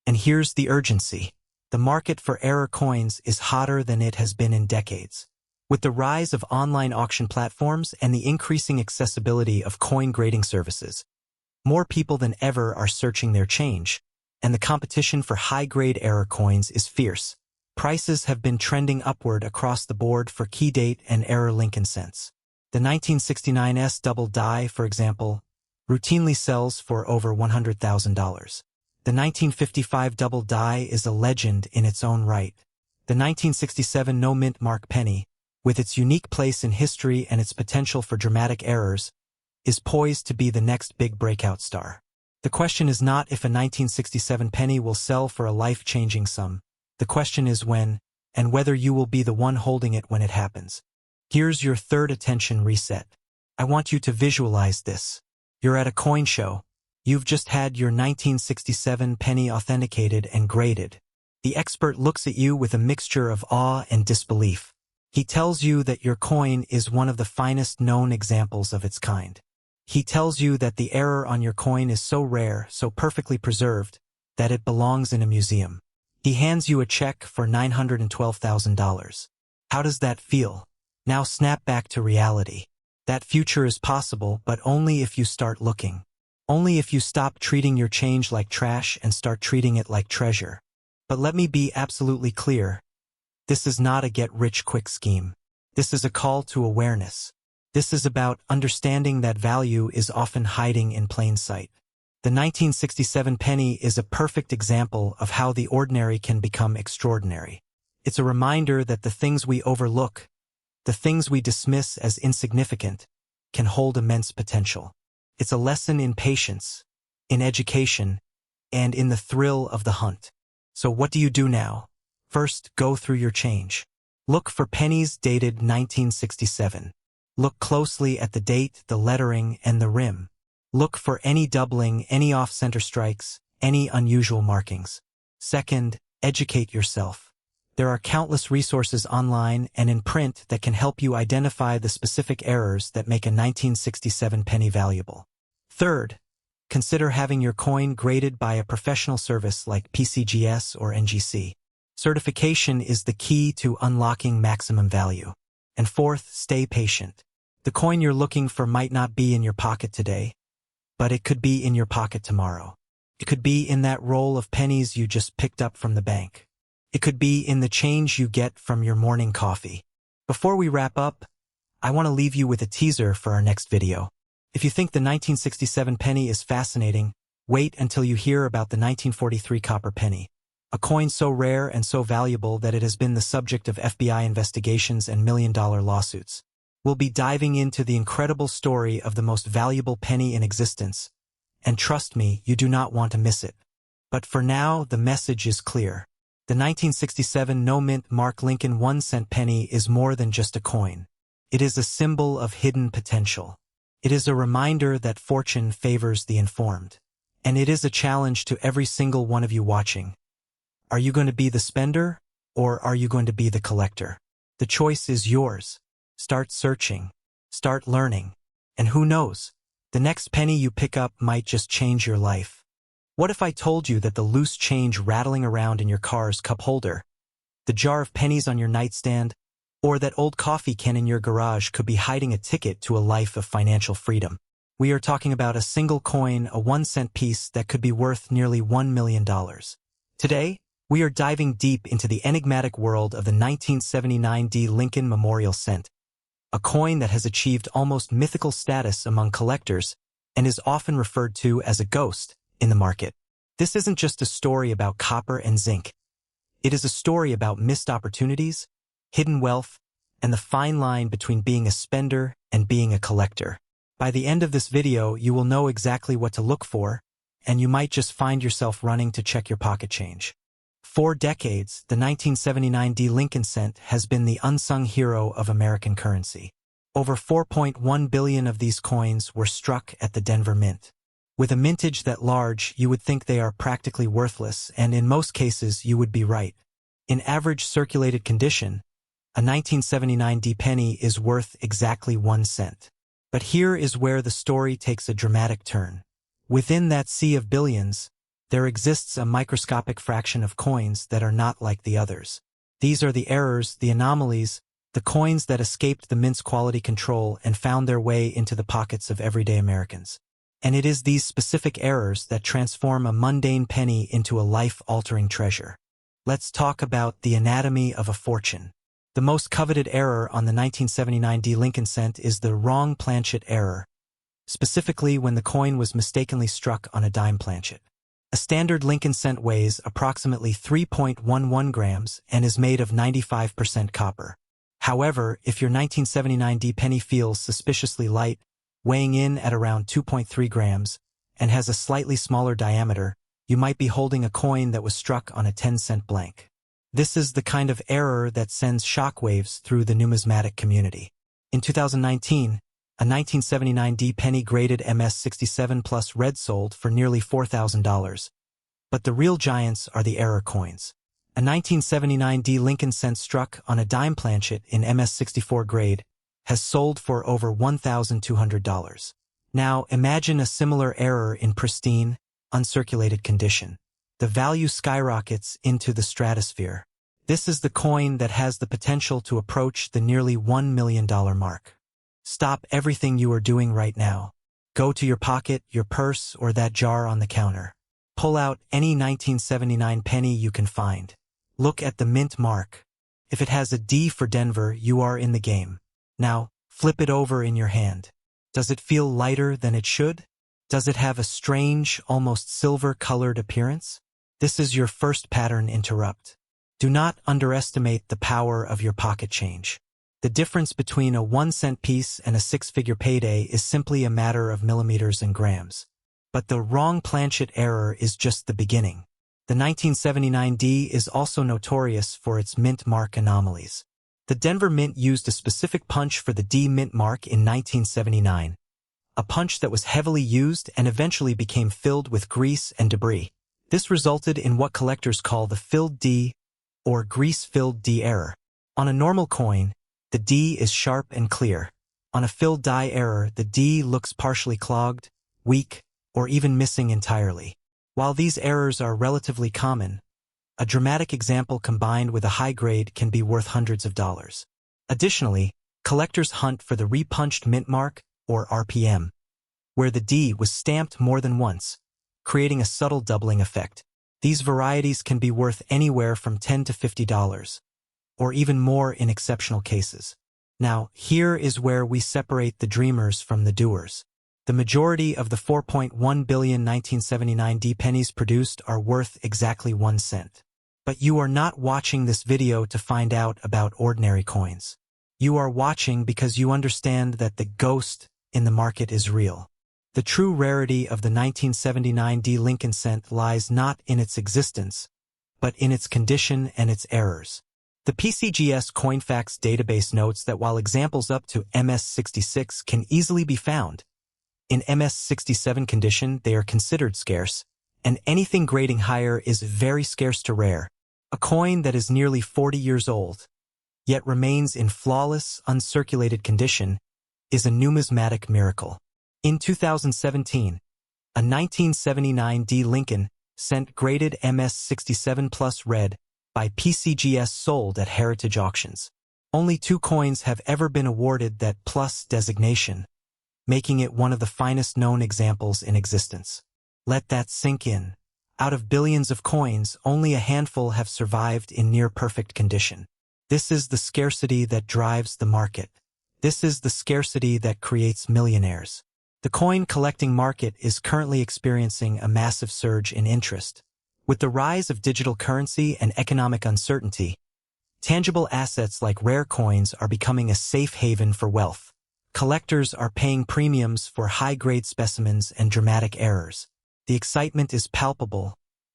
Speaker 1: And here's the urgency. The market for error coins is hotter than it has been in decades. With the rise of online auction platforms and the increasing accessibility of coin grading services, more people than ever are searching their change, and the competition for high-grade error coins is fierce. Prices have been trending upward across the board for key date and error Lincoln cents. The 1969's double die, for example, routinely sells for over $100,000. The 1955 double die is a legend in its own right. The 1967 no-mint mark penny, with its unique place in history and its potential for dramatic errors, is poised to be the next big breakout star. The question is not if a 1967 penny will sell for a life-changing sum. The question is when, and whether you will be the one holding it when it happens. Here's your third attention reset. I want you to visualize this. You're at a coin show. You've just had your 1967 penny authenticated and graded. The expert looks at you with a mixture of awe and disbelief. He tells you that your coin is one of the finest known examples of its kind. He tells you that the error on your coin is so rare, so perfectly preserved, that it belongs in a museum. He hands you a check for $912,000. How does that feel? Now snap back to reality. That future is possible, but only if you start looking. Only if you stop treating your change like trash and start treating it like treasure. But let me be absolutely clear. This is not a get-rich-quick scheme. This is a call to awareness. This is about understanding that value is often hiding in plain sight. The 1967 penny is a perfect example of how the ordinary can become extraordinary. It's a reminder that the things we overlook, the things we dismiss as insignificant, can hold immense potential. It's a lesson in patience, in education, and in the thrill of the hunt. So what do you do now? First, go through your change. Look for pennies dated 1967. Look closely at the date, the lettering, and the rim. Look for any doubling, any off-center strikes, any unusual markings. Second, educate yourself. There are countless resources online and in print that can help you identify the specific errors that make a 1967 penny valuable. Third, consider having your coin graded by a professional service like PCGS or NGC. Certification is the key to unlocking maximum value. And fourth, stay patient. The coin you're looking for might not be in your pocket today, but it could be in your pocket tomorrow. It could be in that roll of pennies you just picked up from the bank. It could be in the change you get from your morning coffee. Before we wrap up, I want to leave you with a teaser for our next video. If you think the 1967 penny is fascinating, wait until you hear about the 1943 copper penny, a coin so rare and so valuable that it has been the subject of FBI investigations and million-dollar lawsuits. We'll be diving into the incredible story of the most valuable penny in existence, and trust me, you do not want to miss it. But for now, the message is clear. The 1967 no-mint mark Lincoln 1-cent penny is more than just a coin. It is a symbol of hidden potential. It is a reminder that fortune favors the informed. And it is a challenge to every single one of you watching. Are you going to be the spender, or are you going to be the collector? The choice is yours. Start searching. Start learning. And who knows? The next penny you pick up might just change your life. What if I told you that the loose change rattling around in your car's cup holder, the jar of pennies on your nightstand, or that old coffee can in your garage could be hiding a ticket to a life of financial freedom? We are talking about a single coin, a 1-cent piece that could be worth nearly $1 million. Today, we are diving deep into the enigmatic world of the 1979 Lincoln Memorial Cent, a coin that has achieved almost mythical status among collectors and is often referred to as a ghost in the market. This isn't just a story about copper and zinc. It is a story about missed opportunities, hidden wealth, and the fine line between being a spender and being a collector. By the end of this video, you will know exactly what to look for, and you might just find yourself running to check your pocket change. For decades, the 1979 Lincoln cent has been the unsung hero of American currency. Over 4.1 billion of these coins were struck at the Denver Mint. With a mintage that large, you would think they are practically worthless, and in most cases, you would be right. In average circulated condition, a 1979 penny is worth exactly 1 cent. But here is where the story takes a dramatic turn. Within that sea of billions, There exists a microscopic fraction of coins that are not like the others. These are the errors, the anomalies, the coins that escaped the mint's quality control and found their way into the pockets of everyday Americans. And it is these specific errors that transform a mundane penny into a life-altering treasure. Let's talk about the anatomy of a fortune. The most coveted error on the 1979 D. Lincoln cent is the wrong planchet error, specifically when the coin was mistakenly struck on a dime planchet. A standard Lincoln cent weighs approximately 3.11 grams and is made of 95% copper. However, if your 1979 D penny feels suspiciously light, weighing in at around 2.3 grams, and has a slightly smaller diameter, you might be holding a coin that was struck on a 10-cent blank. This is the kind of error that sends shockwaves through the numismatic community. In 2019, a 1979 D penny graded MS67 Plus red sold for nearly $4,000. But the real giants are the error coins. A 1979 D Lincoln cent struck on a dime planchet in MS64 grade has sold for over $1,200. Now imagine a similar error in pristine, uncirculated condition. The value skyrockets into the stratosphere. This is the coin that has the potential to approach the nearly $1 million mark. Stop everything you are doing right now. Go to your pocket, your purse, or that jar on the counter. Pull out any 1979 penny you can find. Look at the mint mark. If it has a D for Denver, you are in the game. Now, flip it over in your hand. Does it feel lighter than it should? Does it have a strange, almost silver-colored appearance? This is your first pattern interrupt. Do not underestimate the power of your pocket change. The difference between a 1-cent piece and a 6-figure payday is simply a matter of millimeters and grams. But the wrong planchet error is just the beginning. The 1979 D is also notorious for its mint mark anomalies. The Denver Mint used a specific punch for the D mint mark in 1979. A punch that was heavily used and eventually became filled with grease and debris. This resulted in what collectors call the filled D or grease-filled D error. On a normal coin, the D is sharp and clear. On a filled die error, the D looks partially clogged, weak, or even missing entirely. While these errors are relatively common, a dramatic example combined with a high grade can be worth hundreds of dollars. Additionally, collectors hunt for the repunched mint mark, or RPM, where the D was stamped more than once, creating a subtle doubling effect. These varieties can be worth anywhere from $10 to $50, or even more in exceptional cases. Now, here is where we separate the dreamers from the doers. The majority of the 4.1 billion 1979 D pennies produced are worth exactly 1 cent. But you are not watching this video to find out about ordinary coins. You are watching because you understand that the ghost in the market is real. The true rarity of the 1979 D Lincoln cent lies not in its existence, but in its condition and its errors. The PCGS Coinfax database notes that while examples up to MS66 can easily be found, in MS67 condition they are considered scarce, and anything grading higher is very scarce to rare. A coin that is nearly 40 years old, yet remains in flawless, uncirculated condition, is a numismatic miracle. In 2017, a 1979 D Lincoln cent graded MS67 Plus red by PCGS sold at heritage auctions. Only 2 coins have ever been awarded that Plus designation, making it one of the finest known examples in existence. Let that sink in. Out of billions of coins, only a handful have survived in near-perfect condition. This is the scarcity that drives the market. This is the scarcity that creates millionaires. The coin collecting market is currently experiencing a massive surge in interest. With the rise of digital currency and economic uncertainty, tangible assets like rare coins are becoming a safe haven for wealth. Collectors are paying premiums for high-grade specimens and dramatic errors. The excitement is palpable,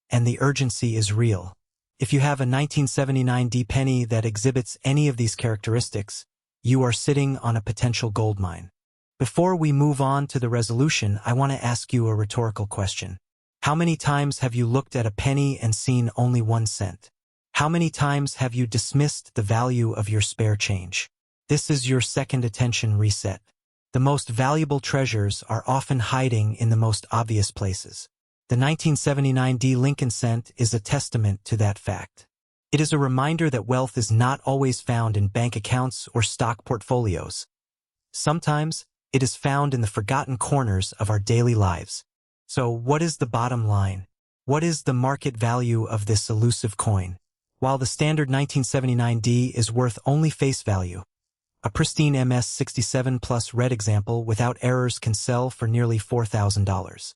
Speaker 1: and the urgency is real. If you have a 1979 D penny that exhibits any of these characteristics, you are sitting on a potential goldmine. Before we move on to the resolution, I want to ask you a rhetorical question. How many times have you looked at a penny and seen only 1 cent? How many times have you dismissed the value of your spare change? This is your second attention reset. The most valuable treasures are often hiding in the most obvious places. The 1979 Lincoln cent is a testament to that fact. It is a reminder that wealth is not always found in bank accounts or stock portfolios. Sometimes, it is found in the forgotten corners of our daily lives. So, what is the bottom line? What is the market value of this elusive coin? While the standard 1979 is worth only face value, a pristine MS-67 Plus red example without errors can sell for nearly $4,000.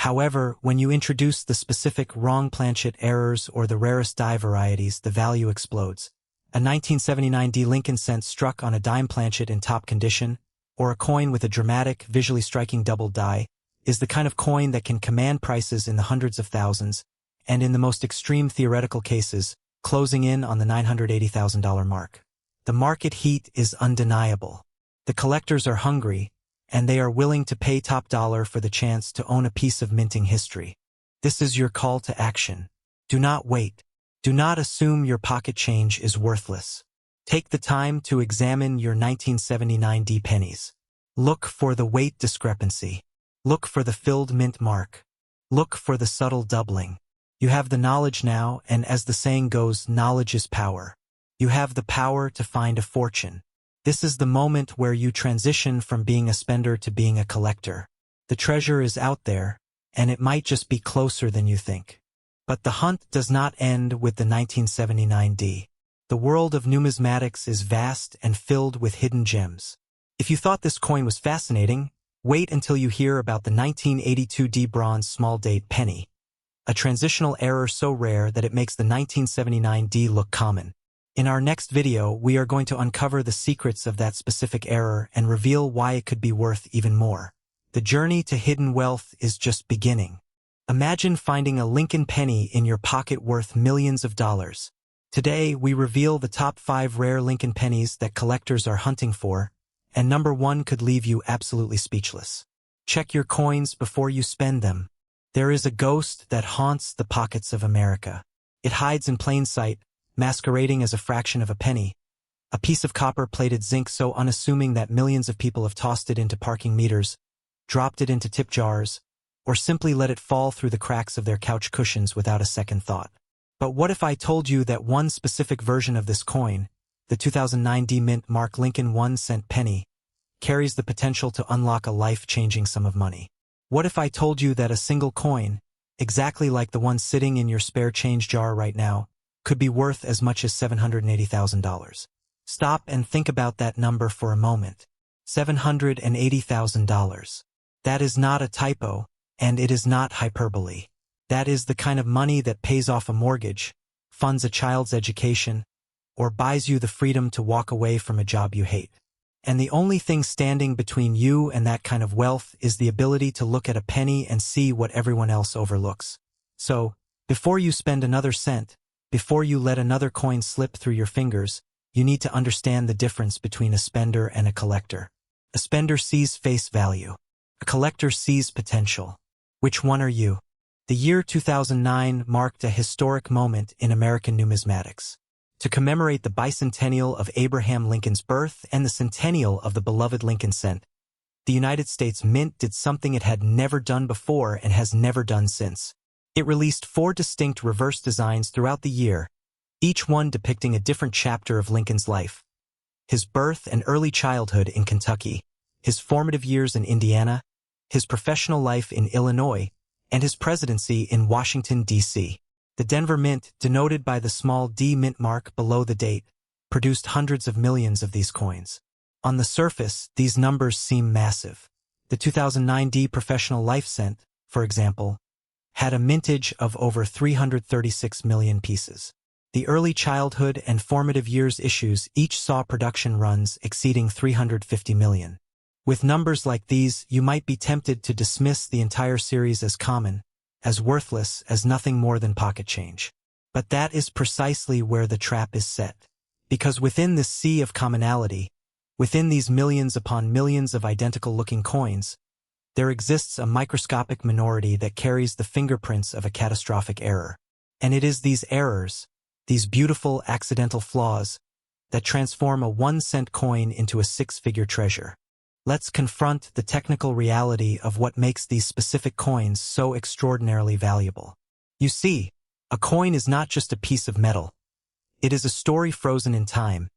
Speaker 1: However, when you introduce the specific wrong planchet errors or the rarest die varieties, the value explodes. A 1979 Lincoln cent struck on a dime planchet in top condition, or a coin with a dramatic, visually striking double die, is the kind of coin that can command prices in the hundreds of thousands, and in the most extreme theoretical cases, closing in on the $980,000 mark. The market heat is undeniable. The collectors are hungry, and they are willing to pay top dollar for the chance to own a piece of minting history. This is your call to action. Do not wait. Do not assume your pocket change is worthless. Take the time to examine your 1979 pennies. Look for the weight discrepancy. Look for the filled mint mark. Look for the subtle doubling. You have the knowledge now, and as the saying goes, knowledge is power. You have the power to find a fortune. This is the moment where you transition from being a spender to being a collector. The treasure is out there, and it might just be closer than you think. But the hunt does not end with the 1979 The world of numismatics is vast and filled with hidden gems. If you thought this coin was fascinating, wait until you hear about the 1982 bronze small date penny, a transitional error so rare that it makes the 1979 look common. In our next video, we are going to uncover the secrets of that specific error and reveal why it could be worth even more. The journey to hidden wealth is just beginning. Imagine finding a Lincoln penny in your pocket worth millions of dollars. Today, we reveal the top 5 rare Lincoln pennies that collectors are hunting for, and number 1 could leave you absolutely speechless. Check your coins before you spend them. There is a ghost that haunts the pockets of America. It hides in plain sight, masquerading as a fraction of a penny, a piece of copper-plated zinc so unassuming that millions of people have tossed it into parking meters, dropped it into tip jars, or simply let it fall through the cracks of their couch cushions without a second thought. But what if I told you that one specific version of this coin, the 2009 Mint Mark Lincoln 1-cent penny, carries the potential to unlock a life-changing sum of money? What if I told you that a single coin, exactly like the one sitting in your spare change jar right now, could be worth as much as $780,000? Stop and think about that number for a moment. $780,000. That is not a typo, and it is not hyperbole. That is the kind of money that pays off a mortgage, funds a child's education, or buys you the freedom to walk away from a job you hate. And the only thing standing between you and that kind of wealth is the ability to look at a penny and see what everyone else overlooks. So, before you spend another cent, before you let another coin slip through your fingers, you need to understand the difference between a spender and a collector. A spender sees face value. A collector sees potential. Which one are you? The year 2009 marked a historic moment in American numismatics. To commemorate the bicentennial of Abraham Lincoln's birth and the centennial of the beloved Lincoln cent, the United States Mint did something it had never done before and has never done since. It released 4 distinct reverse designs throughout the year, each one depicting a different chapter of Lincoln's life. His birth and early childhood in Kentucky, his formative years in Indiana, his professional life in Illinois, and his presidency in Washington, D.C. The Denver Mint, denoted by the small D mint mark below the date, produced hundreds of millions of these coins. On the surface, these numbers seem massive. The 2009 Professional Life Cent, for example, had a mintage of over 336 million pieces. The early childhood and formative years issues each saw production runs exceeding 350 million. With numbers like these, you might be tempted to dismiss the entire series as common, as worthless as nothing more than pocket change. But that is precisely where the trap is set. Because within this sea of commonality, within these millions upon millions of identical-looking coins, there exists a microscopic minority that carries the fingerprints of a catastrophic error. And it is these errors, these beautiful accidental flaws, that transform a 1-cent coin into a 6-figure treasure. let's confront the technical reality of what makes these specific coins so extraordinarily valuable. You see, a coin is not just a piece of metal. It is a story frozen in time,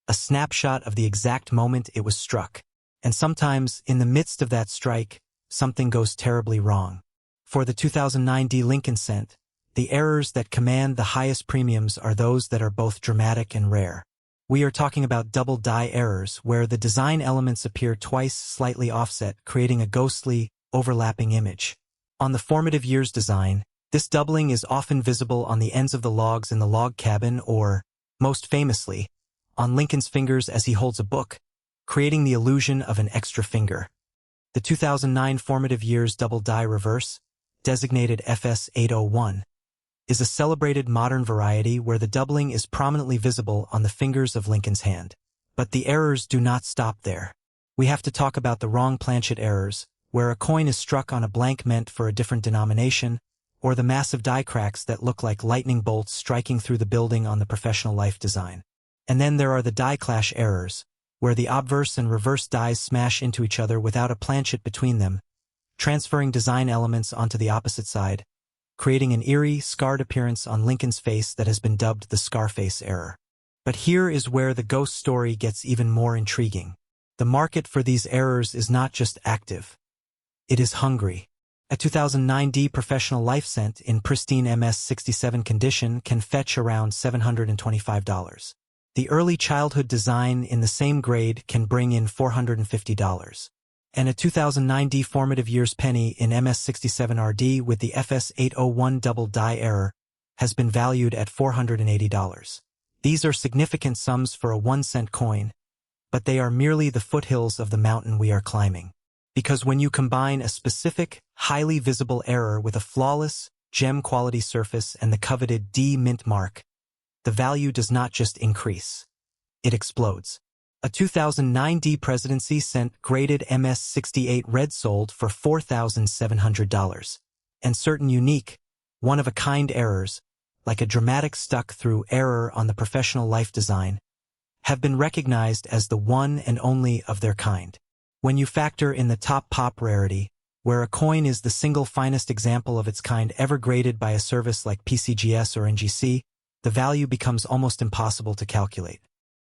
Speaker 1: a snapshot of the exact moment it was struck. And sometimes, in the midst of that strike, something goes terribly wrong. For the 2009 Lincoln cent, the errors that command the highest premiums are those that are both dramatic and rare. We are talking about double die errors, where the design elements appear twice slightly offset, creating a ghostly, overlapping image. On the formative years design, this doubling is often visible on the ends of the logs in the log cabin or, most famously, on Lincoln's fingers as he holds a book, creating the illusion of an extra finger. The 2009 formative years double die reverse, designated FS801, is a celebrated modern variety where the doubling is prominently visible on the fingers of Lincoln's hand. But the errors do not stop there. We have to talk about the wrong planchet errors, where a coin is struck on a blank meant for a different denomination, or the massive die cracks that look like lightning bolts striking through the building on the professional life design. And then there are the die clash errors, where the obverse and reverse dies smash into each other without a planchet between them, transferring design elements onto the opposite side, creating an eerie, scarred appearance on Lincoln's face that has been dubbed the Scarface error. But here is where the ghost story gets even more intriguing. The market for these errors is not just active. It is hungry. A 2009 professional life cent in pristine MS67 condition can fetch around $725. The early childhood design in the same grade can bring in $450. And a 2009 formative years penny in MS67RD with the FS801 double die error has been valued at $480. These are significant sums for a 1-cent coin, but they are merely the foothills of the mountain we are climbing. Because when you combine a specific, highly visible error with a flawless, gem-quality surface and the coveted D mint mark, the value does not just increase. It explodes. A 2009 presidency cent graded MS68 red sold for $4,700, and certain unique, one-of-a-kind errors, like a dramatic stuck-through error on the professional life design, have been recognized as the one and only of their kind. When you factor in the top pop rarity, where a coin is the single finest example of its kind ever graded by a service like PCGS or NGC, the value becomes almost impossible to calculate.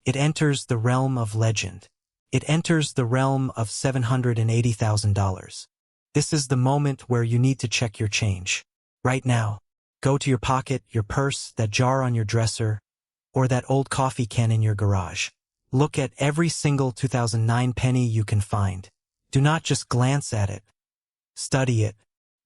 Speaker 1: It enters the realm of legend. It enters the realm of $780,000. This is the moment where you need to check your change. Right now, go to your pocket, your purse, that jar on your dresser, or that old coffee can in your garage. Look at every single 2009 penny you can find. Do not just glance at it. Study it.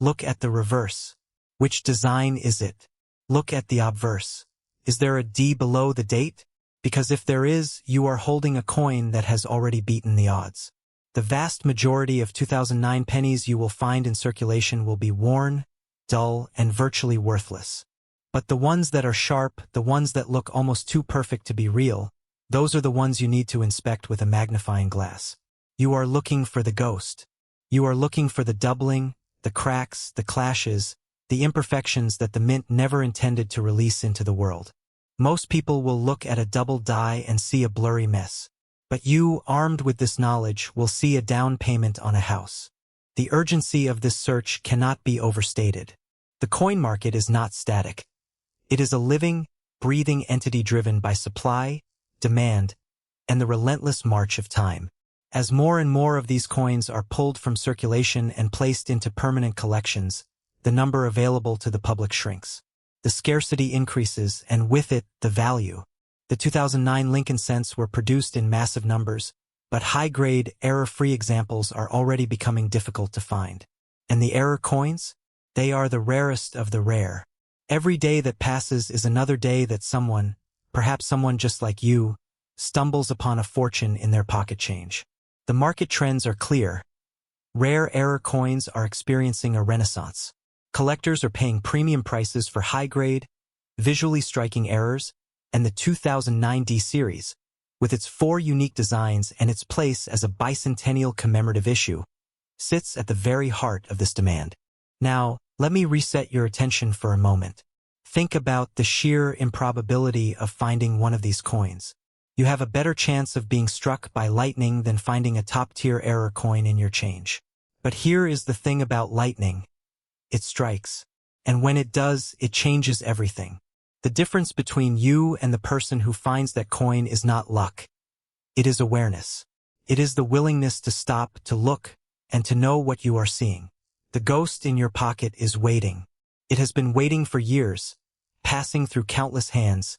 Speaker 1: Look at the reverse. Which design is it? Look at the obverse. Is there a D below the date? Because if there is, you are holding a coin that has already beaten the odds. The vast majority of 2009 pennies you will find in circulation will be worn, dull, and virtually worthless. But the ones that are sharp, the ones that look almost too perfect to be real, those are the ones you need to inspect with a magnifying glass. You are looking for the ghost. You are looking for the doubling, the cracks, the clashes, the imperfections that the mint never intended to release into the world. Most people will look at a double die and see a blurry mess. But you, armed with this knowledge, will see a down payment on a house. The urgency of this search cannot be overstated. The coin market is not static. It is a living, breathing entity driven by supply, demand, and the relentless march of time. As more and more of these coins are pulled from circulation and placed into permanent collections, the number available to the public shrinks. The scarcity increases, and with it, the value. The 2009 Lincoln cents were produced in massive numbers, but high-grade, error-free examples are already becoming difficult to find. And the error coins? They are the rarest of the rare. Every day that passes is another day that someone, perhaps someone just like you, stumbles upon a fortune in their pocket change. The market trends are clear. Rare error coins are experiencing a renaissance. Collectors are paying premium prices for high-grade, visually striking errors, and the 2009 series, with its 4 unique designs and its place as a bicentennial commemorative issue, sits at the very heart of this demand. Now, let me reset your attention for a moment. Think about the sheer improbability of finding one of these coins. You have a better chance of being struck by lightning than finding a top-tier error coin in your change. But here is the thing about lightning. It strikes. And when it does, it changes everything. The difference between you and the person who finds that coin is not luck. It is awareness. It is the willingness to stop, to look, and to know what you are seeing. The ghost in your pocket is waiting. It has been waiting for years, passing through countless hands,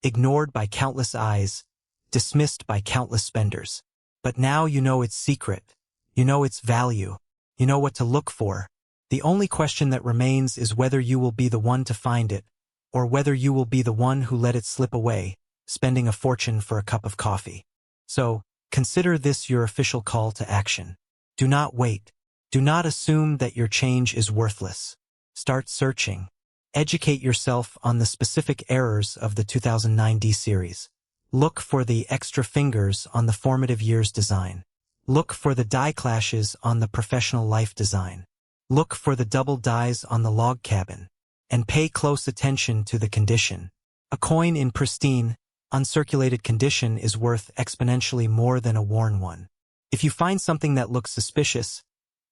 Speaker 1: ignored by countless eyes, dismissed by countless spenders. But now you know its secret. You know its value. You know what to look for. The only question that remains is whether you will be the one to find it, or whether you will be the one who let it slip away, spending a fortune for a cup of coffee. So, consider this your official call to action. Do not wait. Do not assume that your change is worthless. Start searching. Educate yourself on the specific errors of the 2009 D series. Look for the extra fingers on the formative years design. Look for the die clashes on the professional life design. Look for the double dies on the log cabin. And pay close attention to the condition. A coin in pristine, uncirculated condition is worth exponentially more than a worn one. If you find something that looks suspicious,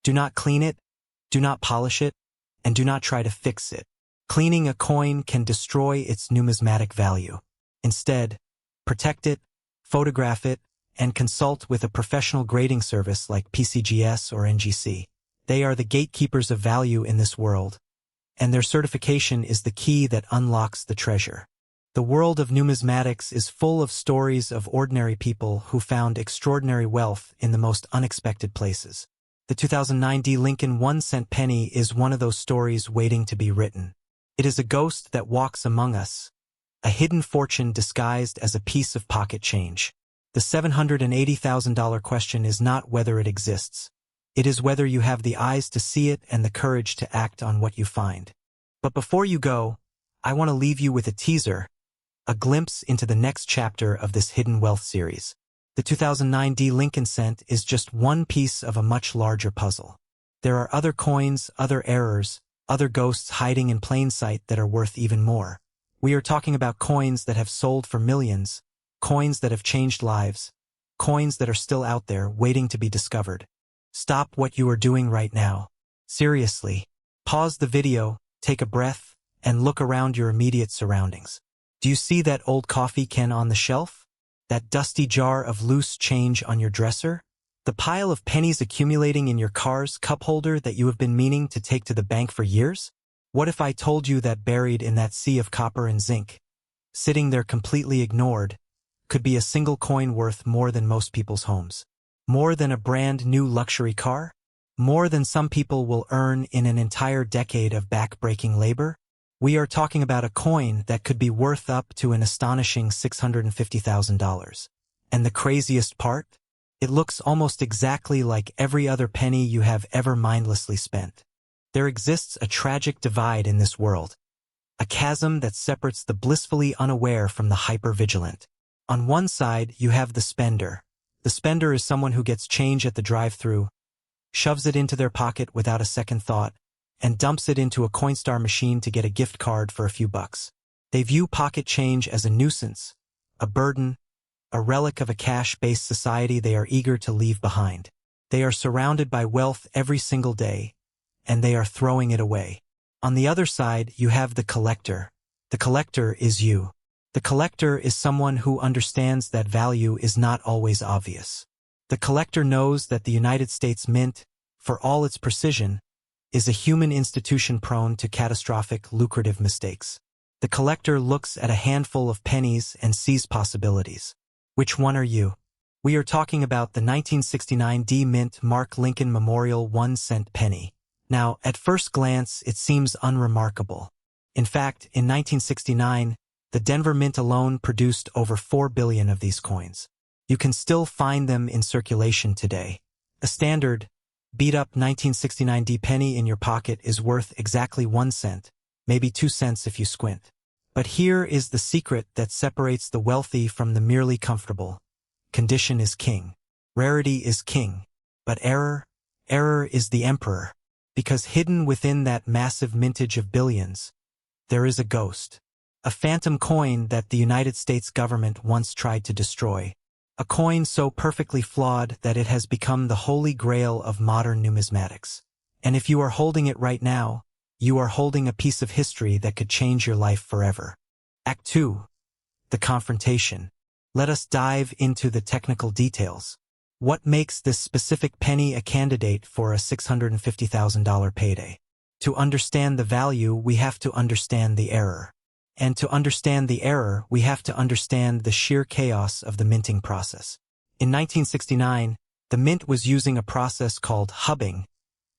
Speaker 1: do not clean it, do not polish it, and do not try to fix it. Cleaning a coin can destroy its numismatic value. Instead, protect it, photograph it, and consult with a professional grading service like PCGS or NGC. They are the gatekeepers of value in this world, and their certification is the key that unlocks the treasure. The world of numismatics is full of stories of ordinary people who found extraordinary wealth in the most unexpected places. The 2009 D Lincoln 1-cent penny is one of those stories waiting to be written. It is a ghost that walks among us, a hidden fortune disguised as a piece of pocket change. The $780,000 question is not whether it exists. It is whether you have the eyes to see it and the courage to act on what you find. But before you go, I want to leave you with a teaser, a glimpse into the next chapter of this Hidden Wealth series. The 2009 D Lincoln cent is just one piece of a much larger puzzle. There are other coins, other errors, other ghosts hiding in plain sight that are worth even more. We are talking about coins that have sold for millions, coins that have changed lives, coins that are still out there waiting to be discovered. Stop what you are doing right now. Seriously. Pause the video, take a breath, and look around your immediate surroundings. Do you see that old coffee can on the shelf? That dusty jar of loose change on your dresser? The pile of pennies accumulating in your car's cup holder that you have been meaning to take to the bank for years? What if I told you that buried in that sea of copper and zinc, sitting there completely ignored, could be a single coin worth more than most people's homes? More than a brand new luxury car? More than some people will earn in an entire decade of back-breaking labor? We are talking about a coin that could be worth up to an astonishing $650,000. And the craziest part? It looks almost exactly like every other penny you have ever mindlessly spent. There exists a tragic divide in this world, a chasm that separates the blissfully unaware from the hyper-vigilant. On one side, you have the spender. The spender is someone who gets change at the drive-thru, shoves it into their pocket without a second thought, and dumps it into a Coinstar machine to get a gift card for a few bucks. They view pocket change as a nuisance, a burden, a relic of a cash-based society they are eager to leave behind. They are surrounded by wealth every single day, and they are throwing it away. On the other side, you have the collector. The collector is you. The collector is someone who understands that value is not always obvious. The collector knows that the United States Mint, for all its precision, is a human institution prone to catastrophic, lucrative mistakes. The collector looks at a handful of pennies and sees possibilities. Which one are you? We are talking about the 1969 D Mint Mark Lincoln Memorial 1-cent penny. Now, at first glance, it seems unremarkable. In fact, in 1969, the Denver Mint alone produced over 4 billion of these coins. You can still find them in circulation today. A standard, beat-up 1969 D penny in your pocket is worth exactly 1 cent, maybe 2 cents if you squint. But here is the secret that separates the wealthy from the merely comfortable. Condition is king. Rarity is king. But error is the emperor. Because hidden within that massive mintage of billions, there is a ghost. A phantom coin that the United States government once tried to destroy. A coin so perfectly flawed that it has become the holy grail of modern numismatics. And if you are holding it right now, you are holding a piece of history that could change your life forever. Act 2. The confrontation. Let us dive into the technical details. What makes this specific penny a candidate for a $650,000 payday? To understand the value, we have to understand the error. And to understand the error, we have to understand the sheer chaos of the minting process. In 1969, the mint was using a process called hubbing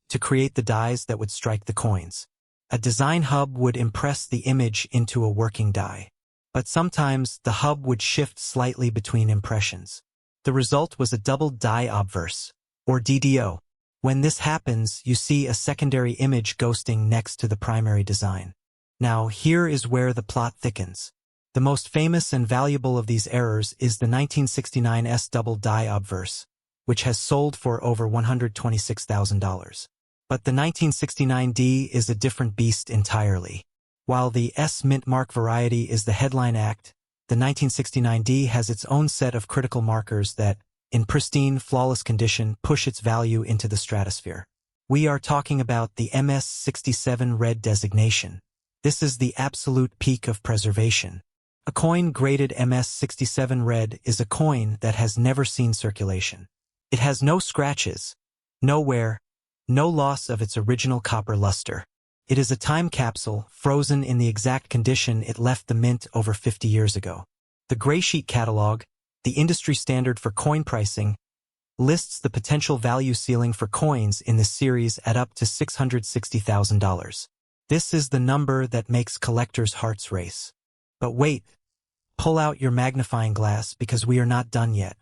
Speaker 1: to create the dies that would strike the coins. A design hub would impress the image into a working die. But sometimes the hub would shift slightly between impressions. The result was a double die obverse, or DDO. When this happens, you see a secondary image ghosting next to the primary design. Now, here is where the plot thickens. The most famous and valuable of these errors is the 1969's double die obverse, which has sold for over $126,000. But the 1969D is a different beast entirely. While the S mint mark variety is the headline act, the 1969D has its own set of critical markers that, in pristine, flawless condition, push its value into the stratosphere. We are talking about the MS67 red designation. This is the absolute peak of preservation. A coin graded MS67 red is a coin that has never seen circulation. It has no scratches, no wear, no loss of its original copper luster. It is a time capsule, frozen in the exact condition it left the mint over 50 years ago. The Graysheet catalog, the industry standard for coin pricing, lists the potential value ceiling for coins in this series at up to $660,000. This is the number that makes collectors' hearts race. But wait, pull out your magnifying glass because we are not done yet.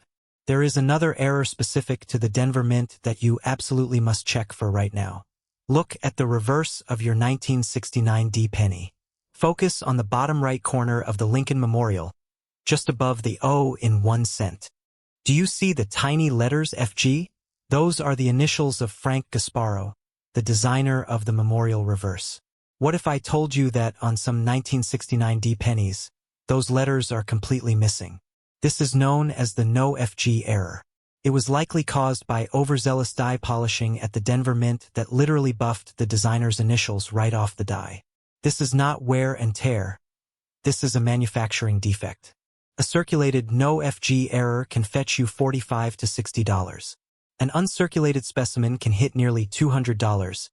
Speaker 1: There is another error specific to the Denver Mint that you absolutely must check for right now. Look at the reverse of your 1969D penny. Focus on the bottom right corner of the Lincoln Memorial, just above the O in 1 cent. Do you see the tiny letters FG? Those are the initials of Frank Gasparo, the designer of the memorial reverse. What if I told you that on some 1969D pennies, those letters are completely missing? This is known as the no FG error. It was likely caused by overzealous die polishing at the Denver Mint that literally buffed the designer's initials right off the die. This is not wear and tear. This is a manufacturing defect. A circulated no FG error can fetch you $45 to $60. An uncirculated specimen can hit nearly $200.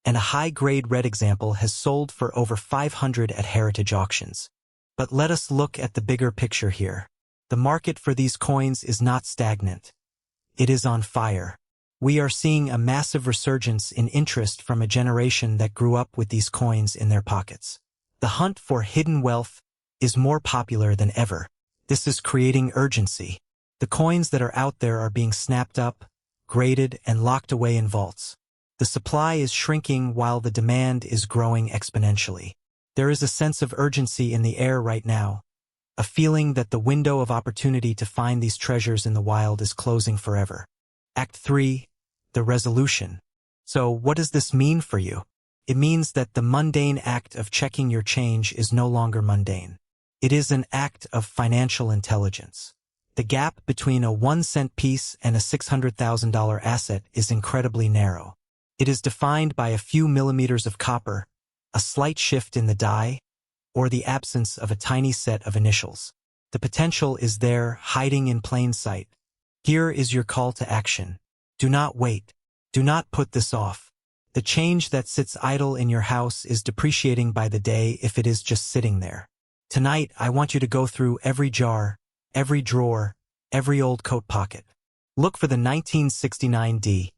Speaker 1: And a high-grade red example has sold for over $500 at heritage auctions. But let us look at the bigger picture here. The market for these coins is not stagnant. It is on fire. We are seeing a massive resurgence in interest from a generation that grew up with these coins in their pockets. The hunt for hidden wealth is more popular than ever. This is creating urgency. The coins that are out there are being snapped up, graded, and locked away in vaults. The supply is shrinking while the demand is growing exponentially. There is a sense of urgency in the air right now, a feeling that the window of opportunity to find these treasures in the wild is closing forever. Act 3. The resolution. So what does this mean for you? It means that the mundane act of checking your change is no longer mundane. It is an act of financial intelligence. The gap between a 1-cent piece and a $600,000 asset is incredibly narrow. It is defined by a few millimeters of copper, a slight shift in the die, or the absence of a tiny set of initials. The potential is there, hiding in plain sight. Here is your call to action. Do not wait. Do not put this off. The change that sits idle in your house is depreciating by the day if it is just sitting there. Tonight, I want you to go through every jar, every drawer, every old coat pocket. Look for the 1969D.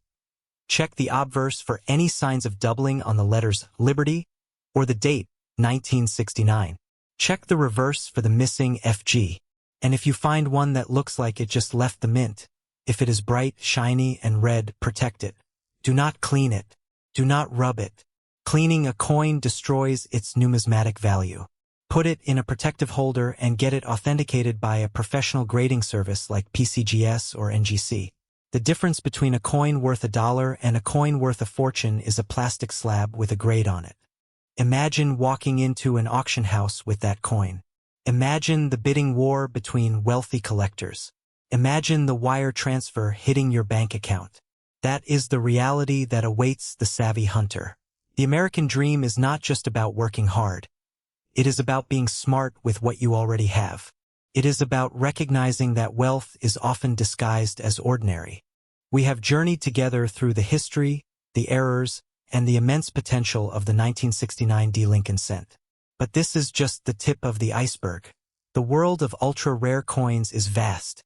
Speaker 1: Check the obverse for any signs of doubling on the letters Liberty or the date 1969. Check the reverse for the missing FG. And if you find one that looks like it just left the mint, if it is bright, shiny, and red, protect it. Do not clean it. Do not rub it. Cleaning a coin destroys its numismatic value. Put it in a protective holder and get it authenticated by a professional grading service like PCGS or NGC. The difference between a coin worth $1 and a coin worth a fortune is a plastic slab with a grade on it. Imagine walking into an auction house with that coin. Imagine the bidding war between wealthy collectors. Imagine the wire transfer hitting your bank account. That is the reality that awaits the savvy hunter. The American dream is not just about working hard. It is about being smart with what you already have. It is about recognizing that wealth is often disguised as ordinary. We have journeyed together through the history, the errors, and the immense potential of the 1969 Lincoln cent. But this is just the tip of the iceberg. The world of ultra-rare coins is vast,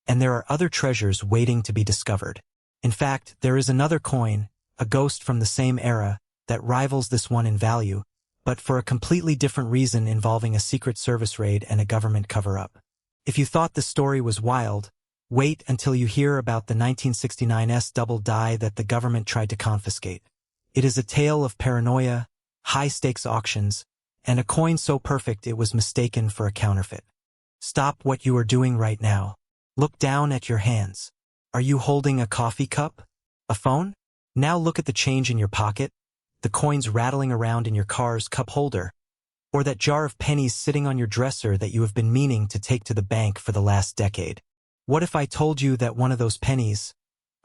Speaker 1: and there are other treasures waiting to be discovered. In fact, there is another coin, a ghost from the same era, that rivals this one in value, but for a completely different reason involving a Secret Service raid and a government cover-up. If you thought the story was wild, wait until you hear about the 1969's double die that the government tried to confiscate. It is a tale of paranoia, high-stakes auctions, and a coin so perfect it was mistaken for a counterfeit. Stop what you are doing right now. Look down at your hands. Are you holding a coffee cup? A phone? Now look at the change in your pocket, the coins rattling around in your car's cup holder, or that jar of pennies sitting on your dresser that you have been meaning to take to the bank for the last decade. What if I told you that one of those pennies,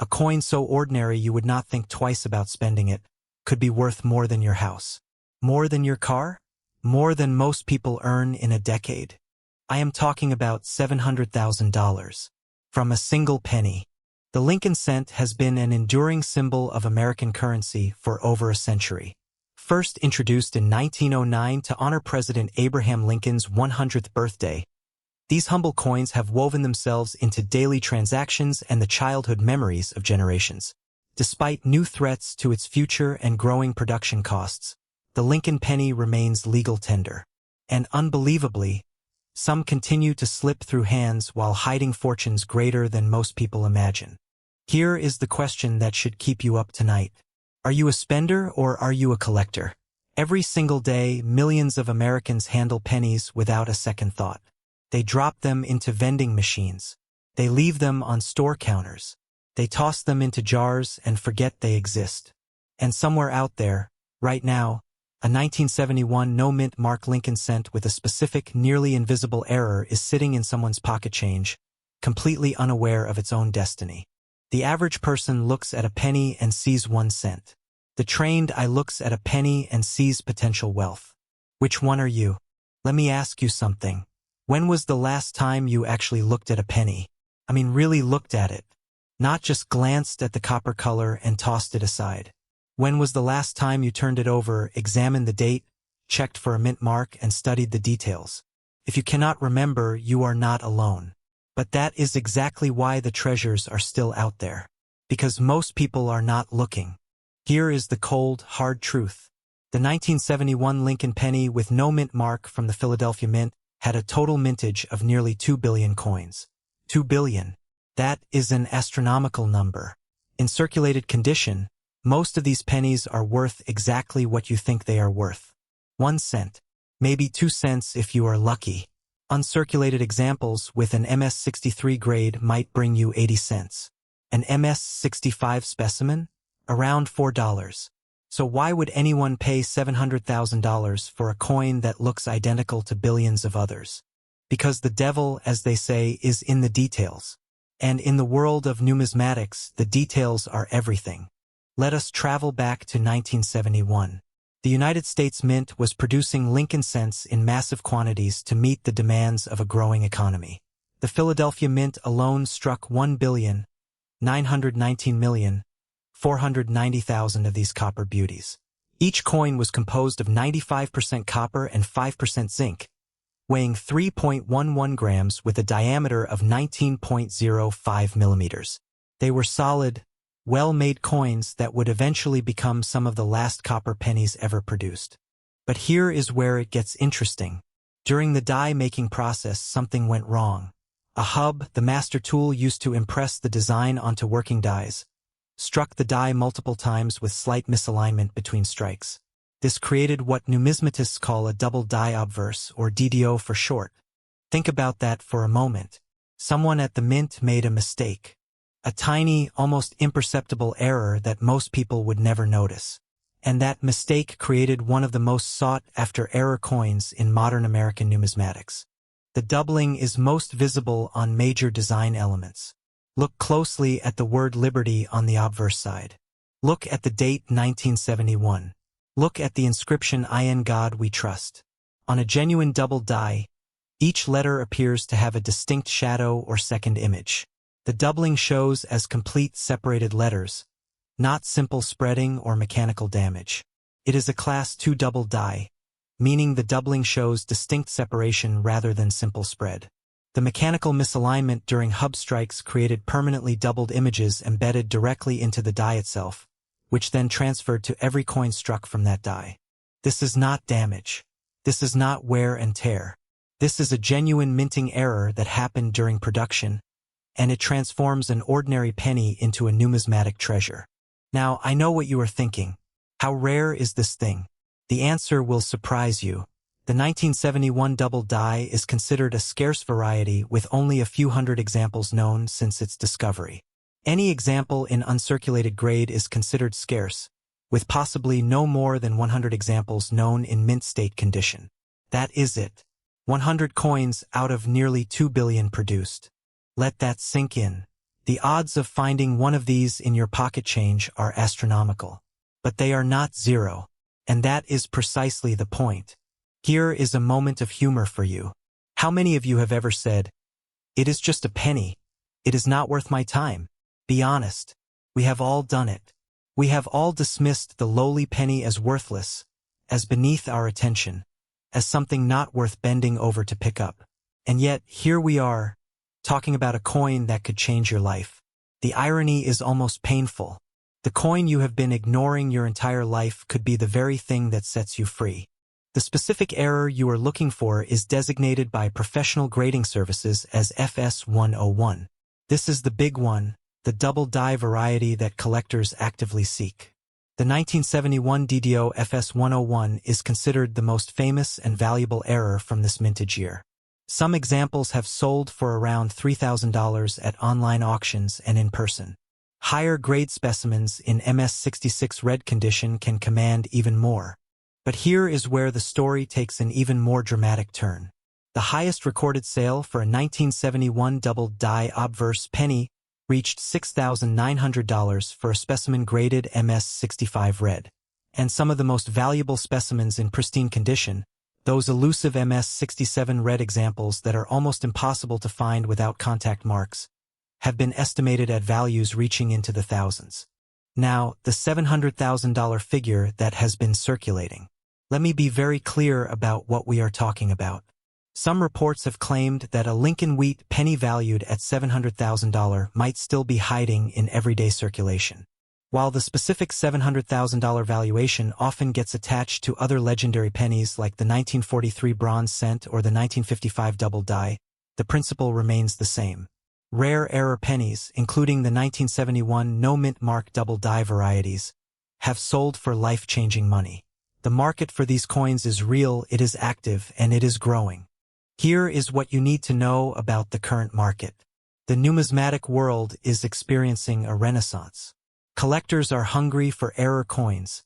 Speaker 1: a coin so ordinary you would not think twice about spending it, could be worth more than your house? More than your car? More than most people earn in a decade? I am talking about $700,000. From a single penny. The Lincoln cent has been an enduring symbol of American currency for over a century. First introduced in 1909 to honor President Abraham Lincoln's 100th birthday, these humble coins have woven themselves into daily transactions and the childhood memories of generations. Despite new threats to its future and growing production costs, the Lincoln penny remains legal tender. And unbelievably, some continue to slip through hands while hiding fortunes greater than most people imagine. Here is the question that should keep you up tonight. Are you a spender or are you a collector? Every single day, millions of Americans handle pennies without a second thought. They drop them into vending machines. They leave them on store counters. They toss them into jars and forget they exist. And somewhere out there, right now, a 1971 no-mint mark Lincoln cent with a specific, nearly invisible error is sitting in someone's pocket change, completely unaware of its own destiny. The average person looks at a penny and sees 1 cent. The trained eye looks at a penny and sees potential wealth. Which one are you? Let me ask you something. When was the last time you actually looked at a penny? I mean, really looked at it. Not just glanced at the copper color and tossed it aside. When was the last time you turned it over, examined the date, checked for a mint mark, and studied the details? If you cannot remember, you are not alone. But that is exactly why the treasures are still out there. Because most people are not looking. Here is the cold, hard truth. The 1971 Lincoln penny with no mint mark from the Philadelphia Mint had a total mintage of nearly 2 billion coins. 2 billion. That is an astronomical number. In circulated condition, most of these pennies are worth exactly what you think they are worth. 1 cent. Maybe 2 cents if you are lucky. Uncirculated examples with an MS-63 grade might bring you 80 cents. An MS-65 specimen? Around $4. So why would anyone pay $700,000 for a coin that looks identical to billions of others? Because the devil, as they say, is in the details. And in the world of numismatics, the details are everything. Let us travel back to 1971. The United States Mint was producing Lincoln cents in massive quantities to meet the demands of a growing economy. The Philadelphia Mint alone struck 1,919,490,000 of these copper beauties. Each coin was composed of 95% copper and 5% zinc, weighing 3.11 grams with a diameter of 19.05 millimeters. They were solid, well-made coins that would eventually become some of the last copper pennies ever produced. But here is where it gets interesting. During the die-making process, something went wrong. A hub, the master tool used to impress the design onto working dies, struck the die multiple times with slight misalignment between strikes. This created what numismatists call a double die obverse, or DDO for short. Think about that for a moment. Someone at the mint made a mistake. A tiny, almost imperceptible error that most people would never notice. And that mistake created one of the most sought-after error coins in modern American numismatics. The doubling is most visible on major design elements. Look closely at the word liberty on the obverse side. Look at the date 1971. Look at the inscription "In God We Trust." On a genuine double die, each letter appears to have a distinct shadow or second image. The doubling shows as complete separated letters, not simple spreading or mechanical damage. It is a Class 2 double die, meaning the doubling shows distinct separation rather than simple spread. The mechanical misalignment during hub strikes created permanently doubled images embedded directly into the die itself, which then transferred to every coin struck from that die. This is not damage. This is not wear and tear. This is a genuine minting error that happened during production, and it transforms an ordinary penny into a numismatic treasure. Now, I know what you are thinking. How rare is this thing? The answer will surprise you. The 1971 double die is considered a scarce variety with only a few hundred examples known since its discovery. Any example in uncirculated grade is considered scarce, with possibly no more than 100 examples known in mint state condition. That is it. 100 coins out of nearly 2 billion produced. Let that sink in. The odds of finding one of these in your pocket change are astronomical. But they are not zero. And that is precisely the point. Here is a moment of humor for you. How many of you have ever said, "It is just a penny. It is not worth my time"? Be honest. We have all done it. We have all dismissed the lowly penny as worthless, as beneath our attention, as something not worth bending over to pick up. And yet, here we are, talking about a coin that could change your life. The irony is almost painful. The coin you have been ignoring your entire life could be the very thing that sets you free. The specific error you are looking for is designated by professional grading services as FS101. This is the big one, the double die variety that collectors actively seek. The 1971 DDO FS101 is considered the most famous and valuable error from this mintage year. Some examples have sold for around $3,000 at online auctions and in person. Higher grade specimens in MS66 red condition can command even more. But here is where the story takes an even more dramatic turn. The highest recorded sale for a 1971 double die obverse penny reached $6,900 for a specimen graded MS65 red. And some of the most valuable specimens in pristine condition, those elusive MS67 red examples that are almost impossible to find without contact marks, have been estimated at values reaching into the thousands. Now, the $700,000 figure that has been circulating. Let me be very clear about what we are talking about. Some reports have claimed that a Lincoln Wheat penny valued at $700,000 might still be hiding in everyday circulation. While the specific $700,000 valuation often gets attached to other legendary pennies like the 1943 bronze cent or the 1955 double die, the principle remains the same. Rare error pennies, including the 1971 no-mint mark double die varieties, have sold for life-changing money. The market for these coins is real, it is active, and it is growing. Here is what you need to know about the current market. The numismatic world is experiencing a renaissance. Collectors are hungry for error coins,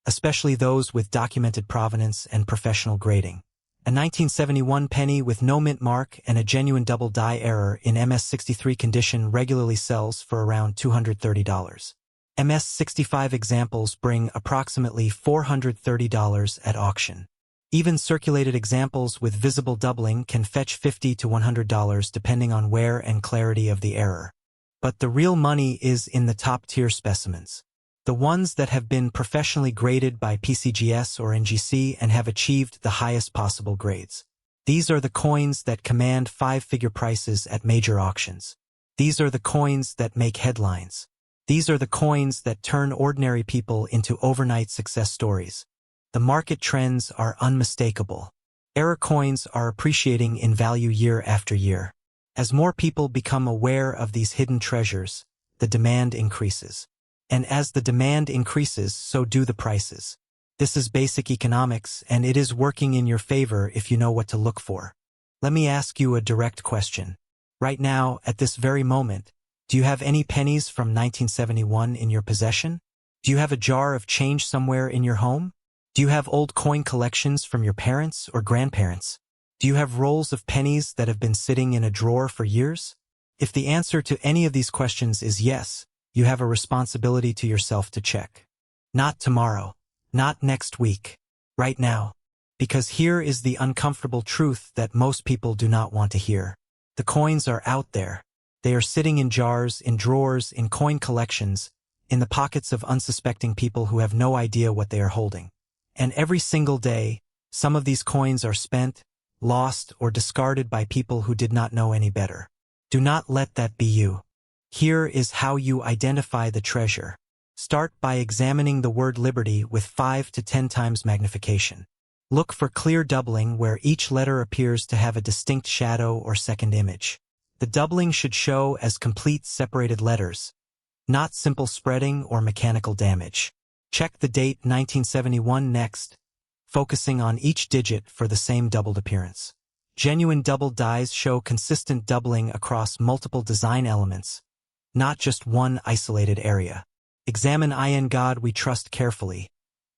Speaker 1: especially those with documented provenance and professional grading. A 1971 penny with no mint mark and a genuine double die error in MS63 condition regularly sells for around $230. MS65 examples bring approximately $430 at auction. Even circulated examples with visible doubling can fetch $50 to $100 depending on wear and clarity of the error. But the real money is in the top-tier specimens. The ones that have been professionally graded by PCGS or NGC and have achieved the highest possible grades. These are the coins that command five-figure prices at major auctions. These are the coins that make headlines. These are the coins that turn ordinary people into overnight success stories. The market trends are unmistakable. Error coins are appreciating in value year after year. As more people become aware of these hidden treasures, the demand increases. And as the demand increases, so do the prices. This is basic economics, and it is working in your favor if you know what to look for. Let me ask you a direct question. Right now, at this very moment, do you have any pennies from 1971 in your possession? Do you have a jar of change somewhere in your home? Do you have old coin collections from your parents or grandparents? Do you have rolls of pennies that have been sitting in a drawer for years? If the answer to any of these questions is yes, you have a responsibility to yourself to check. Not tomorrow, not next week, right now. Because here is the uncomfortable truth that most people do not want to hear. The coins are out there. They are sitting in jars, in drawers, in coin collections, in the pockets of unsuspecting people who have no idea what they are holding. And every single day, some of these coins are spent, lost, or discarded by people who did not know any better. Do not let that be you. Here is how you identify the treasure. Start by examining the word liberty with 5 to 10 times magnification. Look for clear doubling where each letter appears to have a distinct shadow or second image. The doubling should show as complete separated letters, not simple spreading or mechanical damage. Check the date 1971 next, focusing on each digit for the same doubled appearance. Genuine doubled dies show consistent doubling across multiple design elements, not just one isolated area. Examine In God We Trust carefully,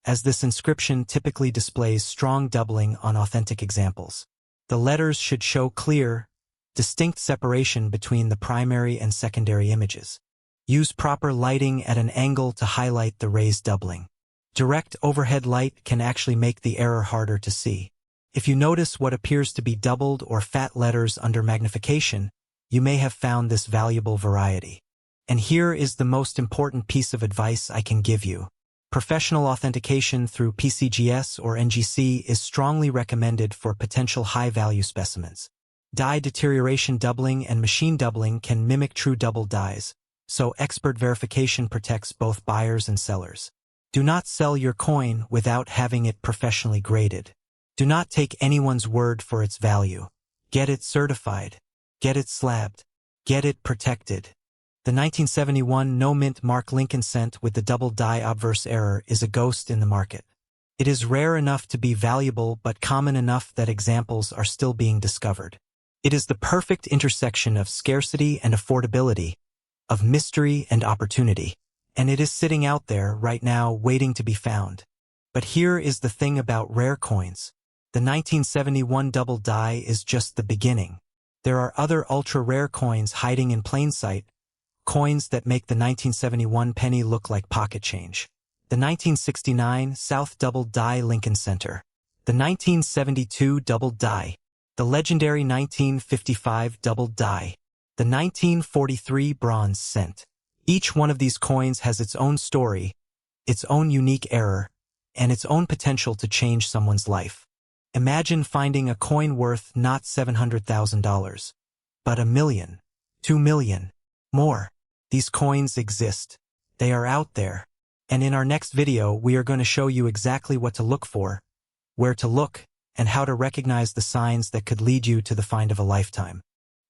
Speaker 1: as this inscription typically displays strong doubling on authentic examples. The letters should show clear, distinct separation between the primary and secondary images. Use proper lighting at an angle to highlight the raised doubling. Direct overhead light can actually make the error harder to see. If you notice what appears to be doubled or fat letters under magnification, you may have found this valuable variety. And here is the most important piece of advice I can give you. Professional authentication through PCGS or NGC is strongly recommended for potential high-value specimens. Die deterioration doubling and machine doubling can mimic true double dies, so expert verification protects both buyers and sellers. Do not sell your coin without having it professionally graded. Do not take anyone's word for its value. Get it certified. Get it slabbed. Get it protected. The 1971 no-mint Mark Lincoln cent with the double die obverse error is a ghost in the market. It is rare enough to be valuable but common enough that examples are still being discovered. It is the perfect intersection of scarcity and affordability, of mystery and opportunity, and it is sitting out there right now waiting to be found. But here is the thing about rare coins. The 1971 double die is just the beginning. There are other ultra-rare coins hiding in plain sight, coins that make the 1971 penny look like pocket change. The 1969 South double die Lincoln Center. The 1972 double die. The legendary 1955 double die. The 1943 bronze cent. Each one of these coins has its own story, its own unique error, and its own potential to change someone's life. Imagine finding a coin worth not $700,000, but $1 million, $2 million, more. These coins exist. They are out there. And in our next video, we are going to show you exactly what to look for, where to look, and how to recognize the signs that could lead you to the find of a lifetime.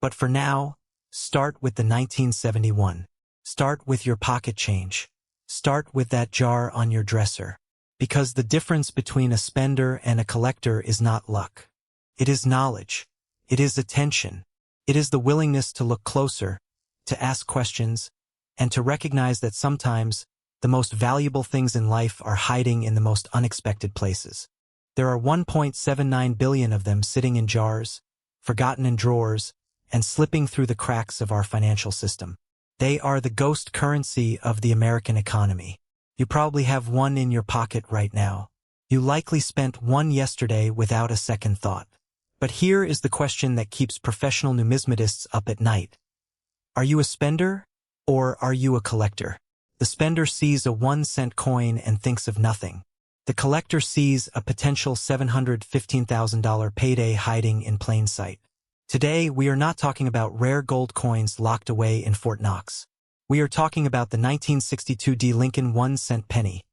Speaker 1: But for now, start with the 1971. Start with your pocket change. Start with that jar on your dresser. Because the difference between a spender and a collector is not luck. It is knowledge. It is attention. It is the willingness to look closer, to ask questions, and to recognize that sometimes the most valuable things in life are hiding in the most unexpected places. There are 1.79 billion of them sitting in jars, forgotten in drawers, and slipping through the cracks of our financial system. They are the ghost currency of the American economy. You probably have one in your pocket right now. You likely spent one yesterday without a second thought. But here is the question that keeps professional numismatists up at night. Are you a spender, or are you a collector? The spender sees a 1-cent coin and thinks of nothing. The collector sees a potential $715,000 payday hiding in plain sight. Today, we are not talking about rare gold coins locked away in Fort Knox. We are talking about the 1962 D. Lincoln 1-cent penny,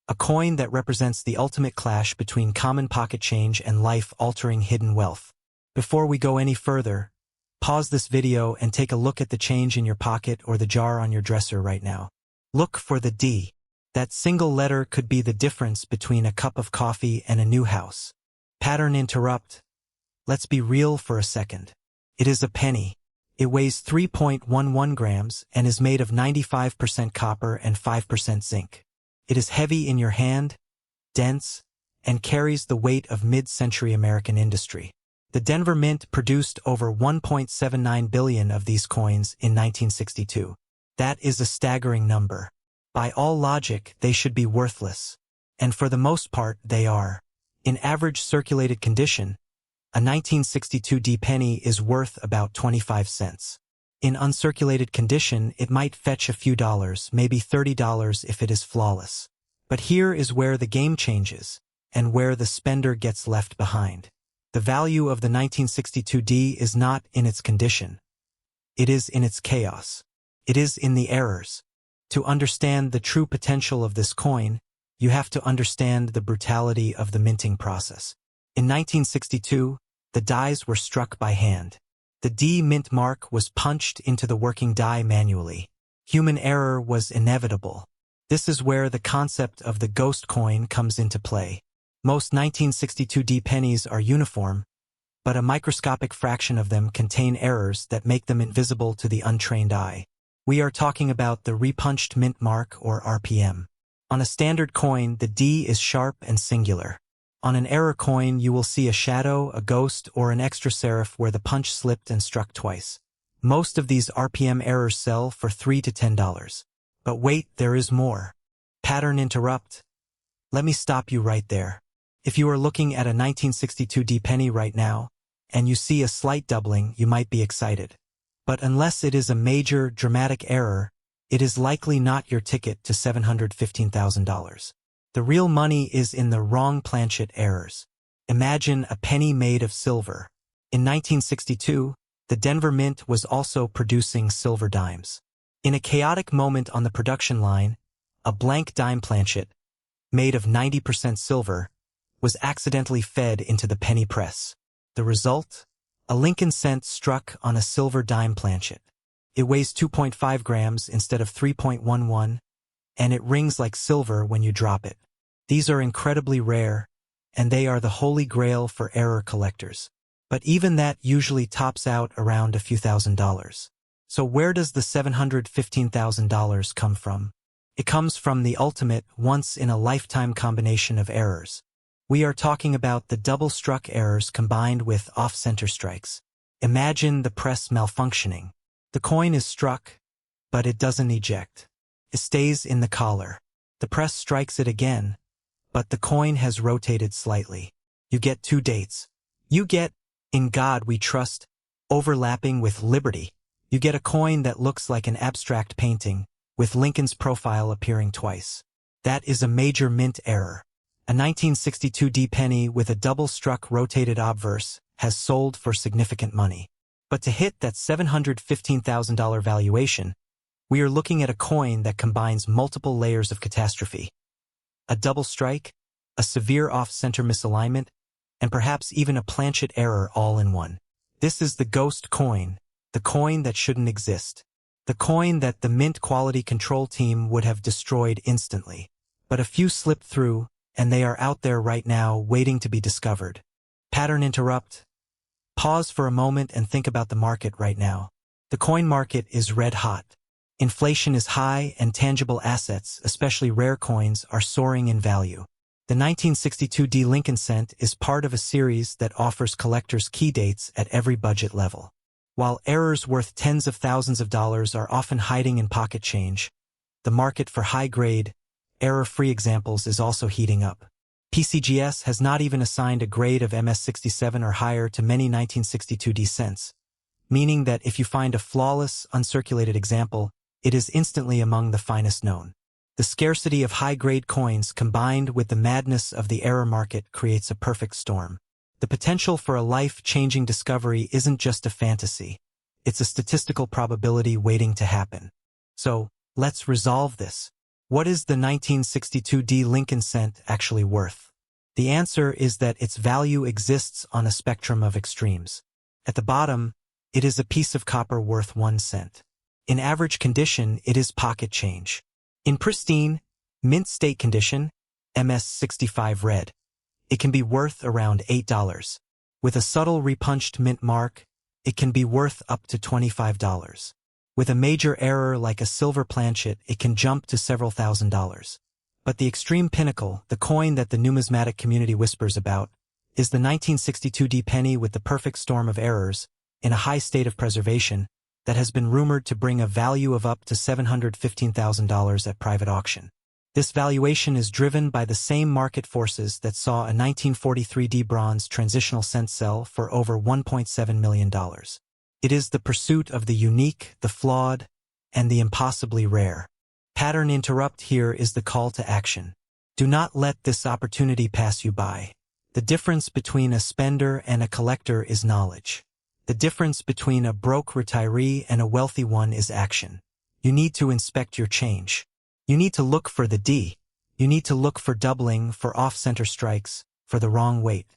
Speaker 1: a coin that represents the ultimate clash between common pocket change and life-altering hidden wealth. Before we go any further, pause this video and take a look at the change in your pocket or the jar on your dresser right now. Look for the D. That single letter could be the difference between a cup of coffee and a new house. Pattern interrupt. Let's be real for a second. It is a penny. It weighs 3.11 grams and is made of 95% copper and 5% zinc. It is heavy in your hand, dense, and carries the weight of mid-century American industry. The Denver Mint produced over 1.79 billion of these coins in 1962. That is a staggering number. By all logic, they should be worthless. And for the most part, they are. In average circulated condition, a 1962 D penny is worth about 25 cents. In uncirculated condition, it might fetch a few dollars, maybe $30 if it is flawless. But here is where the game changes, and where the spender gets left behind. The value of the 1962 D is not in its condition. It is in its chaos. It is in the errors. To understand the true potential of this coin, you have to understand the brutality of the minting process. In 1962, the dies were struck by hand. The D mint mark was punched into the working die manually. Human error was inevitable. This is where the concept of the ghost coin comes into play. Most 1962 D pennies are uniform, but a microscopic fraction of them contain errors that make them invisible to the untrained eye. We are talking about the repunched mint mark, or RPM. On a standard coin, the D is sharp and singular. On an error coin, you will see a shadow, a ghost, or an extra serif where the punch slipped and struck twice. Most of these RPM errors sell for $3 to $10. But wait, there is more. Pattern interrupt. Let me stop you right there. If you are looking at a 1962 D penny right now, and you see a slight doubling, you might be excited. But unless it is a major, dramatic error, it is likely not your ticket to $715,000. The real money is in the wrong planchet errors. Imagine a penny made of silver. In 1962, the Denver Mint was also producing silver dimes. In a chaotic moment on the production line, a blank dime planchet, made of 90% silver, was accidentally fed into the penny press. The result? A Lincoln cent struck on a silver dime planchet. It weighs 2.5 grams instead of 3.11, and it rings like silver when you drop it. These are incredibly rare, and they are the holy grail for error collectors. But even that usually tops out around a few $1,000s. So where does the $715,000 come from? It comes from the ultimate, once-in-a-lifetime combination of errors. We are talking about the double-struck errors combined with off-center strikes. Imagine the press malfunctioning. The coin is struck, but it doesn't eject. It stays in the collar. The press strikes it again, but the coin has rotated slightly. You get two dates. You get, "In God We Trust," overlapping with "Liberty." You get a coin that looks like an abstract painting, with Lincoln's profile appearing twice. That is a major mint error. A 1962 D penny with a double-struck rotated obverse has sold for significant money. But to hit that $715,000 valuation, we are looking at a coin that combines multiple layers of catastrophe. A double strike, a severe off-center misalignment, and perhaps even a planchet error all in one. This is the ghost coin, the coin that shouldn't exist. The coin that the mint quality control team would have destroyed instantly. But a few slipped through, and they are out there right now waiting to be discovered. Pattern interrupt. Pause for a moment and think about the market right now. The coin market is red hot. Inflation is high and tangible assets, especially rare coins, are soaring in value. The 1962 D Lincoln cent is part of a series that offers collectors key dates at every budget level. While errors worth tens of thousands of dollars are often hiding in pocket change, the market for high-grade, error-free examples is also heating up. PCGS has not even assigned a grade of MS67 or higher to many 1962 D cents, meaning that if you find a flawless, uncirculated example, it is instantly among the finest known. The scarcity of high-grade coins combined with the madness of the error market creates a perfect storm. The potential for a life-changing discovery isn't just a fantasy. It's a statistical probability waiting to happen. So, let's resolve this. What is the 1962 D Lincoln cent actually worth? The answer is that its value exists on a spectrum of extremes. At the bottom, it is a piece of copper worth 1 cent. In average condition, it is pocket change. In pristine, mint state condition, MS65 red, it can be worth around $8. With a subtle repunched mint mark, it can be worth up to $25. With a major error like a silver planchet, it can jump to several $1,000s. But the extreme pinnacle, the coin that the numismatic community whispers about, is the 1962 penny with the perfect storm of errors, in a high state of preservation, that has been rumored to bring a value of up to $715,000 at private auction. This valuation is driven by the same market forces that saw a 1943 bronze transitional cent sell for over $1.7 million. It is the pursuit of the unique, the flawed, and the impossibly rare. Pattern interrupt here is the call to action. Do not let this opportunity pass you by. The difference between a spender and a collector is knowledge. The difference between a broke retiree and a wealthy one is action. You need to inspect your change. You need to look for the D. You need to look for doubling, for off-center strikes, for the wrong weight.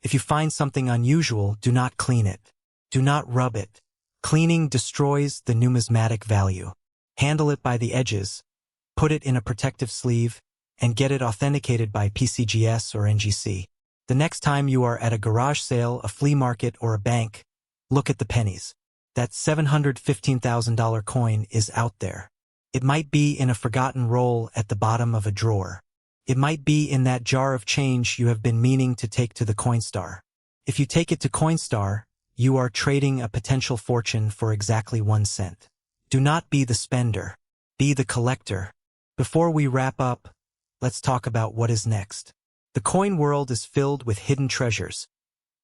Speaker 1: If you find something unusual, do not clean it. Do not rub it. Cleaning destroys the numismatic value. Handle it by the edges, put it in a protective sleeve, and get it authenticated by PCGS or NGC. The next time you are at a garage sale, a flea market, or a bank, look at the pennies. That $715,000 coin is out there. It might be in a forgotten roll at the bottom of a drawer. It might be in that jar of change you have been meaning to take to the Coinstar. If you take it to Coinstar, you are trading a potential fortune for exactly 1 cent. Do not be the spender. Be the collector. Before we wrap up, let's talk about what is next. The coin world is filled with hidden treasures,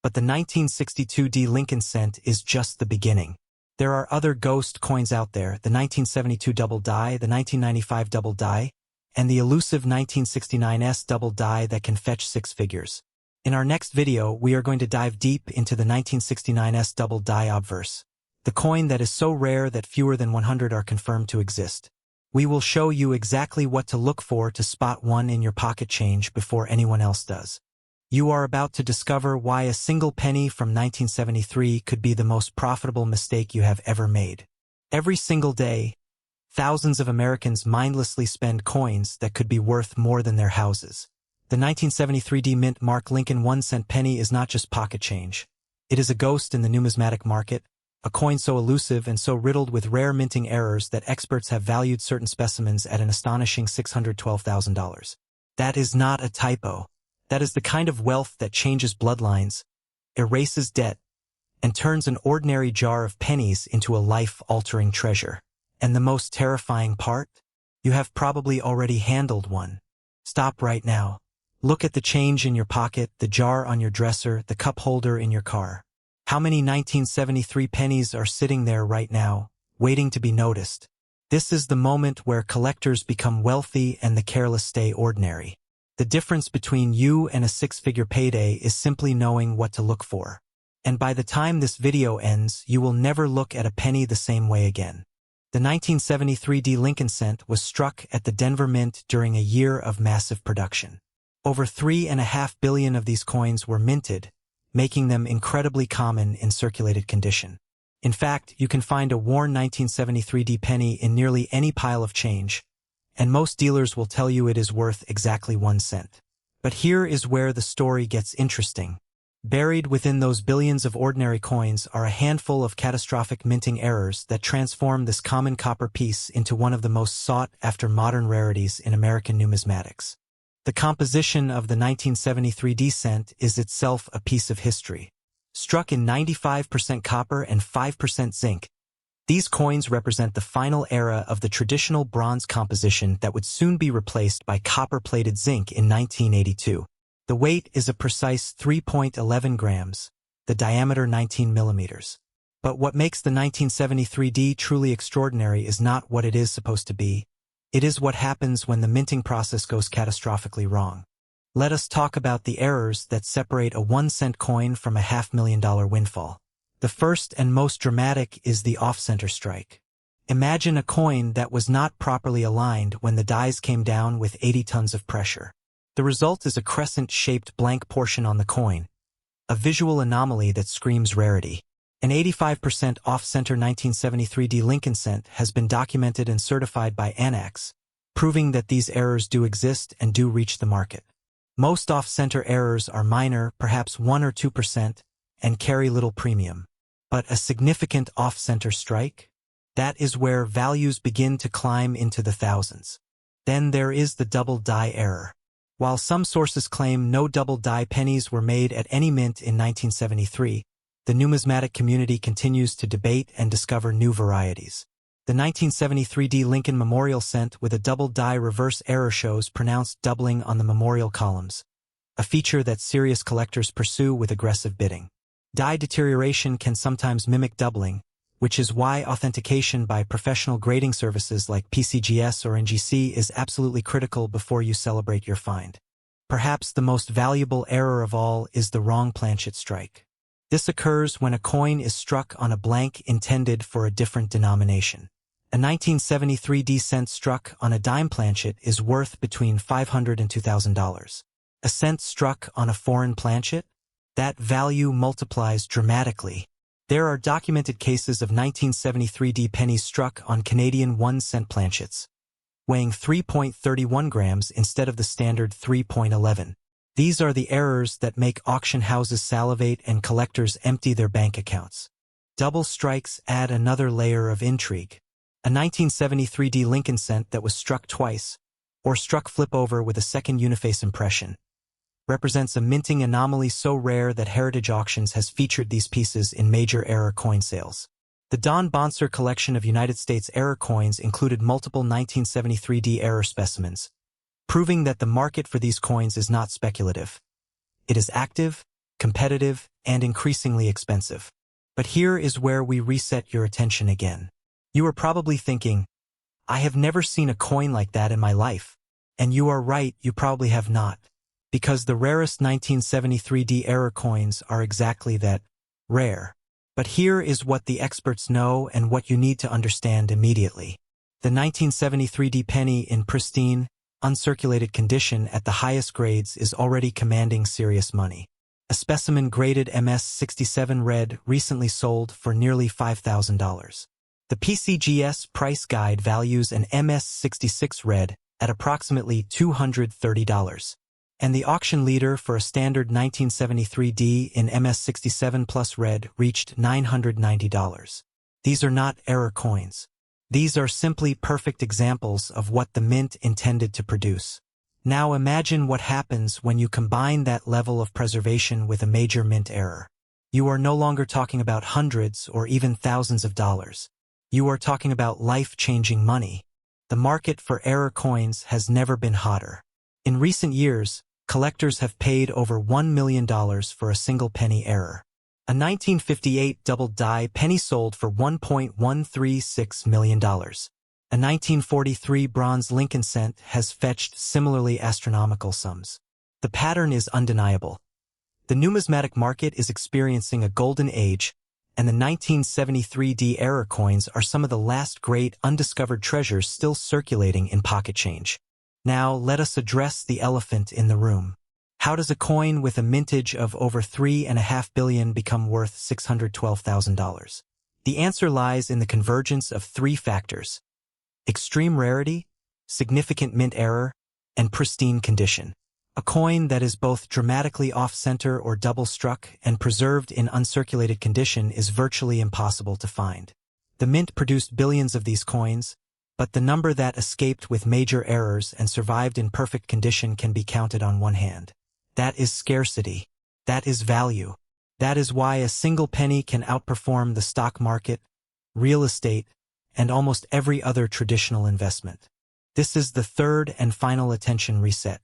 Speaker 1: but the 1962 Lincoln cent is just the beginning. There are other ghost coins out there, the 1972 double die, the 1995 double die, and the elusive 1969 double die that can fetch 6 figures. In our next video, we are going to dive deep into the 1969 double die obverse, the coin that is so rare that fewer than 100 are confirmed to exist. We will show you exactly what to look for to spot one in your pocket change before anyone else does. You are about to discover why a single penny from 1973 could be the most profitable mistake you have ever made. Every single day, thousands of Americans mindlessly spend coins that could be worth more than their houses. The 1973 Mint Mark Lincoln 1-cent penny is not just pocket change. It is a ghost in the numismatic market, a coin so elusive and so riddled with rare minting errors that experts have valued certain specimens at an astonishing $612,000. That is not a typo. That is the kind of wealth that changes bloodlines, erases debt, and turns an ordinary jar of pennies into a life-altering treasure. And the most terrifying part? You have probably already handled one. Stop right now. Look at the change in your pocket, the jar on your dresser, the cup holder in your car. How many 1973 pennies are sitting there right now, waiting to be noticed? This is the moment where collectors become wealthy and the careless stay ordinary. The difference between you and a 6-figure payday is simply knowing what to look for. And by the time this video ends, you will never look at a penny the same way again. The 1973 Lincoln cent was struck at the Denver Mint during a year of massive production. Over 3.5 billion of these coins were minted, making them incredibly common in circulated condition. In fact, you can find a worn 1973 penny in nearly any pile of change, and most dealers will tell you it is worth exactly 1 cent. But here is where the story gets interesting. Buried within those billions of ordinary coins are a handful of catastrophic minting errors that transform this common copper piece into one of the most sought-after modern rarities in American numismatics. The composition of the 1973 cent is itself a piece of history. Struck in 95% copper and 5% zinc, these coins represent the final era of the traditional bronze composition that would soon be replaced by copper-plated zinc in 1982. The weight is a precise 3.11 grams, the diameter 19 millimeters. But what makes the 1973 truly extraordinary is not what it is supposed to be. It is what happens when the minting process goes catastrophically wrong. Let us talk about the errors that separate a 1-cent coin from a $500,000 windfall. The first and most dramatic is the off-center strike. Imagine a coin that was not properly aligned when the dies came down with 80 tons of pressure. The result is a crescent-shaped blank portion on the coin, a visual anomaly that screams rarity. An 85% off-center 1973 Lincoln cent has been documented and certified by ANAX, proving that these errors do exist and do reach the market. Most off-center errors are minor, perhaps 1 or 2%, and carry little premium. But a significant off-center strike? That is where values begin to climb into the thousands. Then there is the double die error. While some sources claim no double die pennies were made at any mint in 1973, the numismatic community continues to debate and discover new varieties. The 1973 D Lincoln Memorial cent with a double die reverse error shows pronounced doubling on the memorial columns, a feature that serious collectors pursue with aggressive bidding. Die deterioration can sometimes mimic doubling, which is why authentication by professional grading services like PCGS or NGC is absolutely critical before you celebrate your find. Perhaps the most valuable error of all is the wrong planchet strike. This occurs when a coin is struck on a blank intended for a different denomination. A 1973 D cent struck on a dime planchet is worth between $500 and $2,000. A cent struck on a foreign planchet? That value multiplies dramatically. There are documented cases of 1973 D pennies struck on Canadian 1-cent planchets, weighing 3.31 grams instead of the standard 3.11. These are the errors that make auction houses salivate and collectors empty their bank accounts. Double strikes add another layer of intrigue. A 1973 D Lincoln cent that was struck twice, or struck flip over with a second uniface impression, represents a minting anomaly so rare that Heritage Auctions has featured these pieces in major error coin sales. The Don Bonser collection of United States error coins included multiple 1973 D error specimens, proving that the market for these coins is not speculative. It is active, competitive, and increasingly expensive. But here is where we reset your attention again. You are probably thinking, I have never seen a coin like that in my life. And you are right, you probably have not. Because the rarest 1973 D error coins are exactly that, rare. But here is what the experts know and what you need to understand immediately. The 1973 D penny in pristine, uncirculated condition at the highest grades is already commanding serious money. A specimen graded MS67 red recently sold for nearly $5,000. The PCGS price guide values an MS66 red at approximately $230. And the auction leader for a standard 1973 D in MS67 plus red reached $990. These are not error coins. These are simply perfect examples of what the mint intended to produce. Now imagine what happens when you combine that level of preservation with a major mint error. You are no longer talking about hundreds or even thousands of dollars. You are talking about life-changing money. The market for error coins has never been hotter. In recent years, collectors have paid over $1 million for a single penny error. A 1958 double die penny sold for $1.136 million. A 1943 bronze Lincoln cent has fetched similarly astronomical sums. The pattern is undeniable. The numismatic market is experiencing a golden age, and the 1973 D error coins are some of the last great undiscovered treasures still circulating in pocket change. Now let us address the elephant in the room. How does a coin with a mintage of over $3.5 billion become worth $612,000? The answer lies in the convergence of three factors: extreme rarity, significant mint error, and pristine condition. A coin that is both dramatically off-center or double-struck and preserved in uncirculated condition is virtually impossible to find. The mint produced billions of these coins, but the number that escaped with major errors and survived in perfect condition can be counted on one hand. That is scarcity. That is value. That is why a single penny can outperform the stock market, real estate, and almost every other traditional investment. This is the third and final attention reset.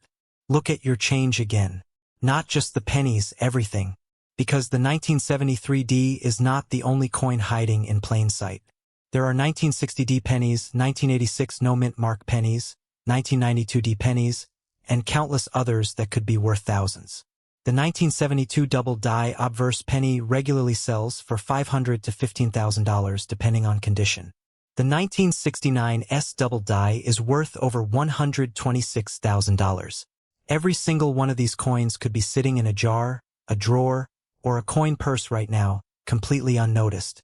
Speaker 1: Look at your change again. Not just the pennies, everything. Because the 1973 D is not the only coin hiding in plain sight. There are 1960 D pennies, 1986 no-mint mark pennies, 1992 D pennies, and countless others that could be worth thousands. The 1972 double die obverse penny regularly sells for $500 to $15,000 depending on condition. The 1969 S double die is worth over $126,000. Every single one of these coins could be sitting in a jar, a drawer, or a coin purse right now, completely unnoticed.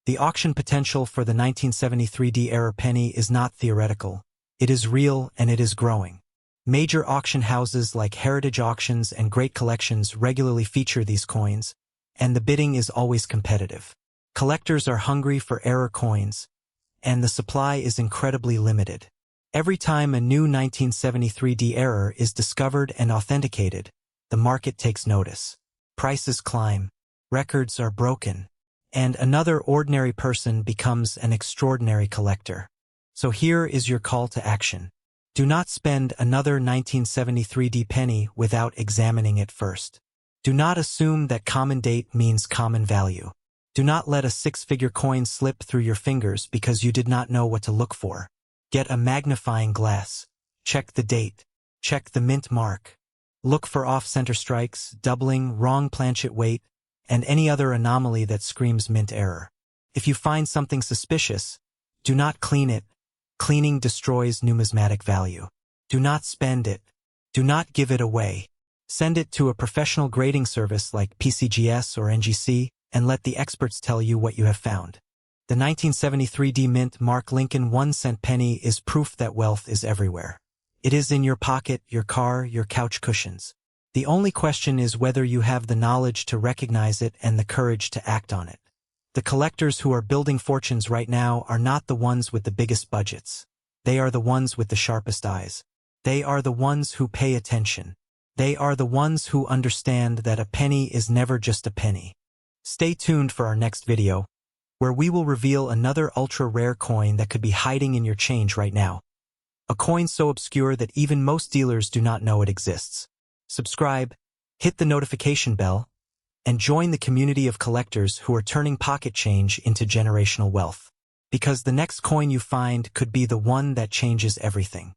Speaker 1: The auction potential for the 1973 D era penny is not theoretical. It is real and it is growing. Major auction houses like Heritage Auctions and Great Collections regularly feature these coins, and the bidding is always competitive. Collectors are hungry for error coins, and the supply is incredibly limited. Every time a new 1973D error is discovered and authenticated, the market takes notice. Prices climb, records are broken, and another ordinary person becomes an extraordinary collector. So here is your call to action. Do not spend another 1973D penny without examining it first. Do not assume that common date means common value. Do not let a six-figure coin slip through your fingers because you did not know what to look for. Get a magnifying glass. Check the date. Check the mint mark. Look for off-center strikes, doubling, wrong planchet weight, and any other anomaly that screams mint error. If you find something suspicious, do not clean it. Cleaning destroys numismatic value. Do not spend it. Do not give it away. Send it to a professional grading service like PCGS or NGC and let the experts tell you what you have found. The 1973D Mint Mark Lincoln 1-cent penny is proof that wealth is everywhere. It is in your pocket, your car, your couch cushions. The only question is whether you have the knowledge to recognize it and the courage to act on it. The collectors who are building fortunes right now are not the ones with the biggest budgets. They are the ones with the sharpest eyes. They are the ones who pay attention. They are the ones who understand that a penny is never just a penny. Stay tuned for our next video, where we will reveal another ultra-rare coin that could be hiding in your change right now. A coin so obscure that even most dealers do not know it exists. Subscribe, hit the notification bell, and join the community of collectors who are turning pocket change into generational wealth. Because the next coin you find could be the one that changes everything.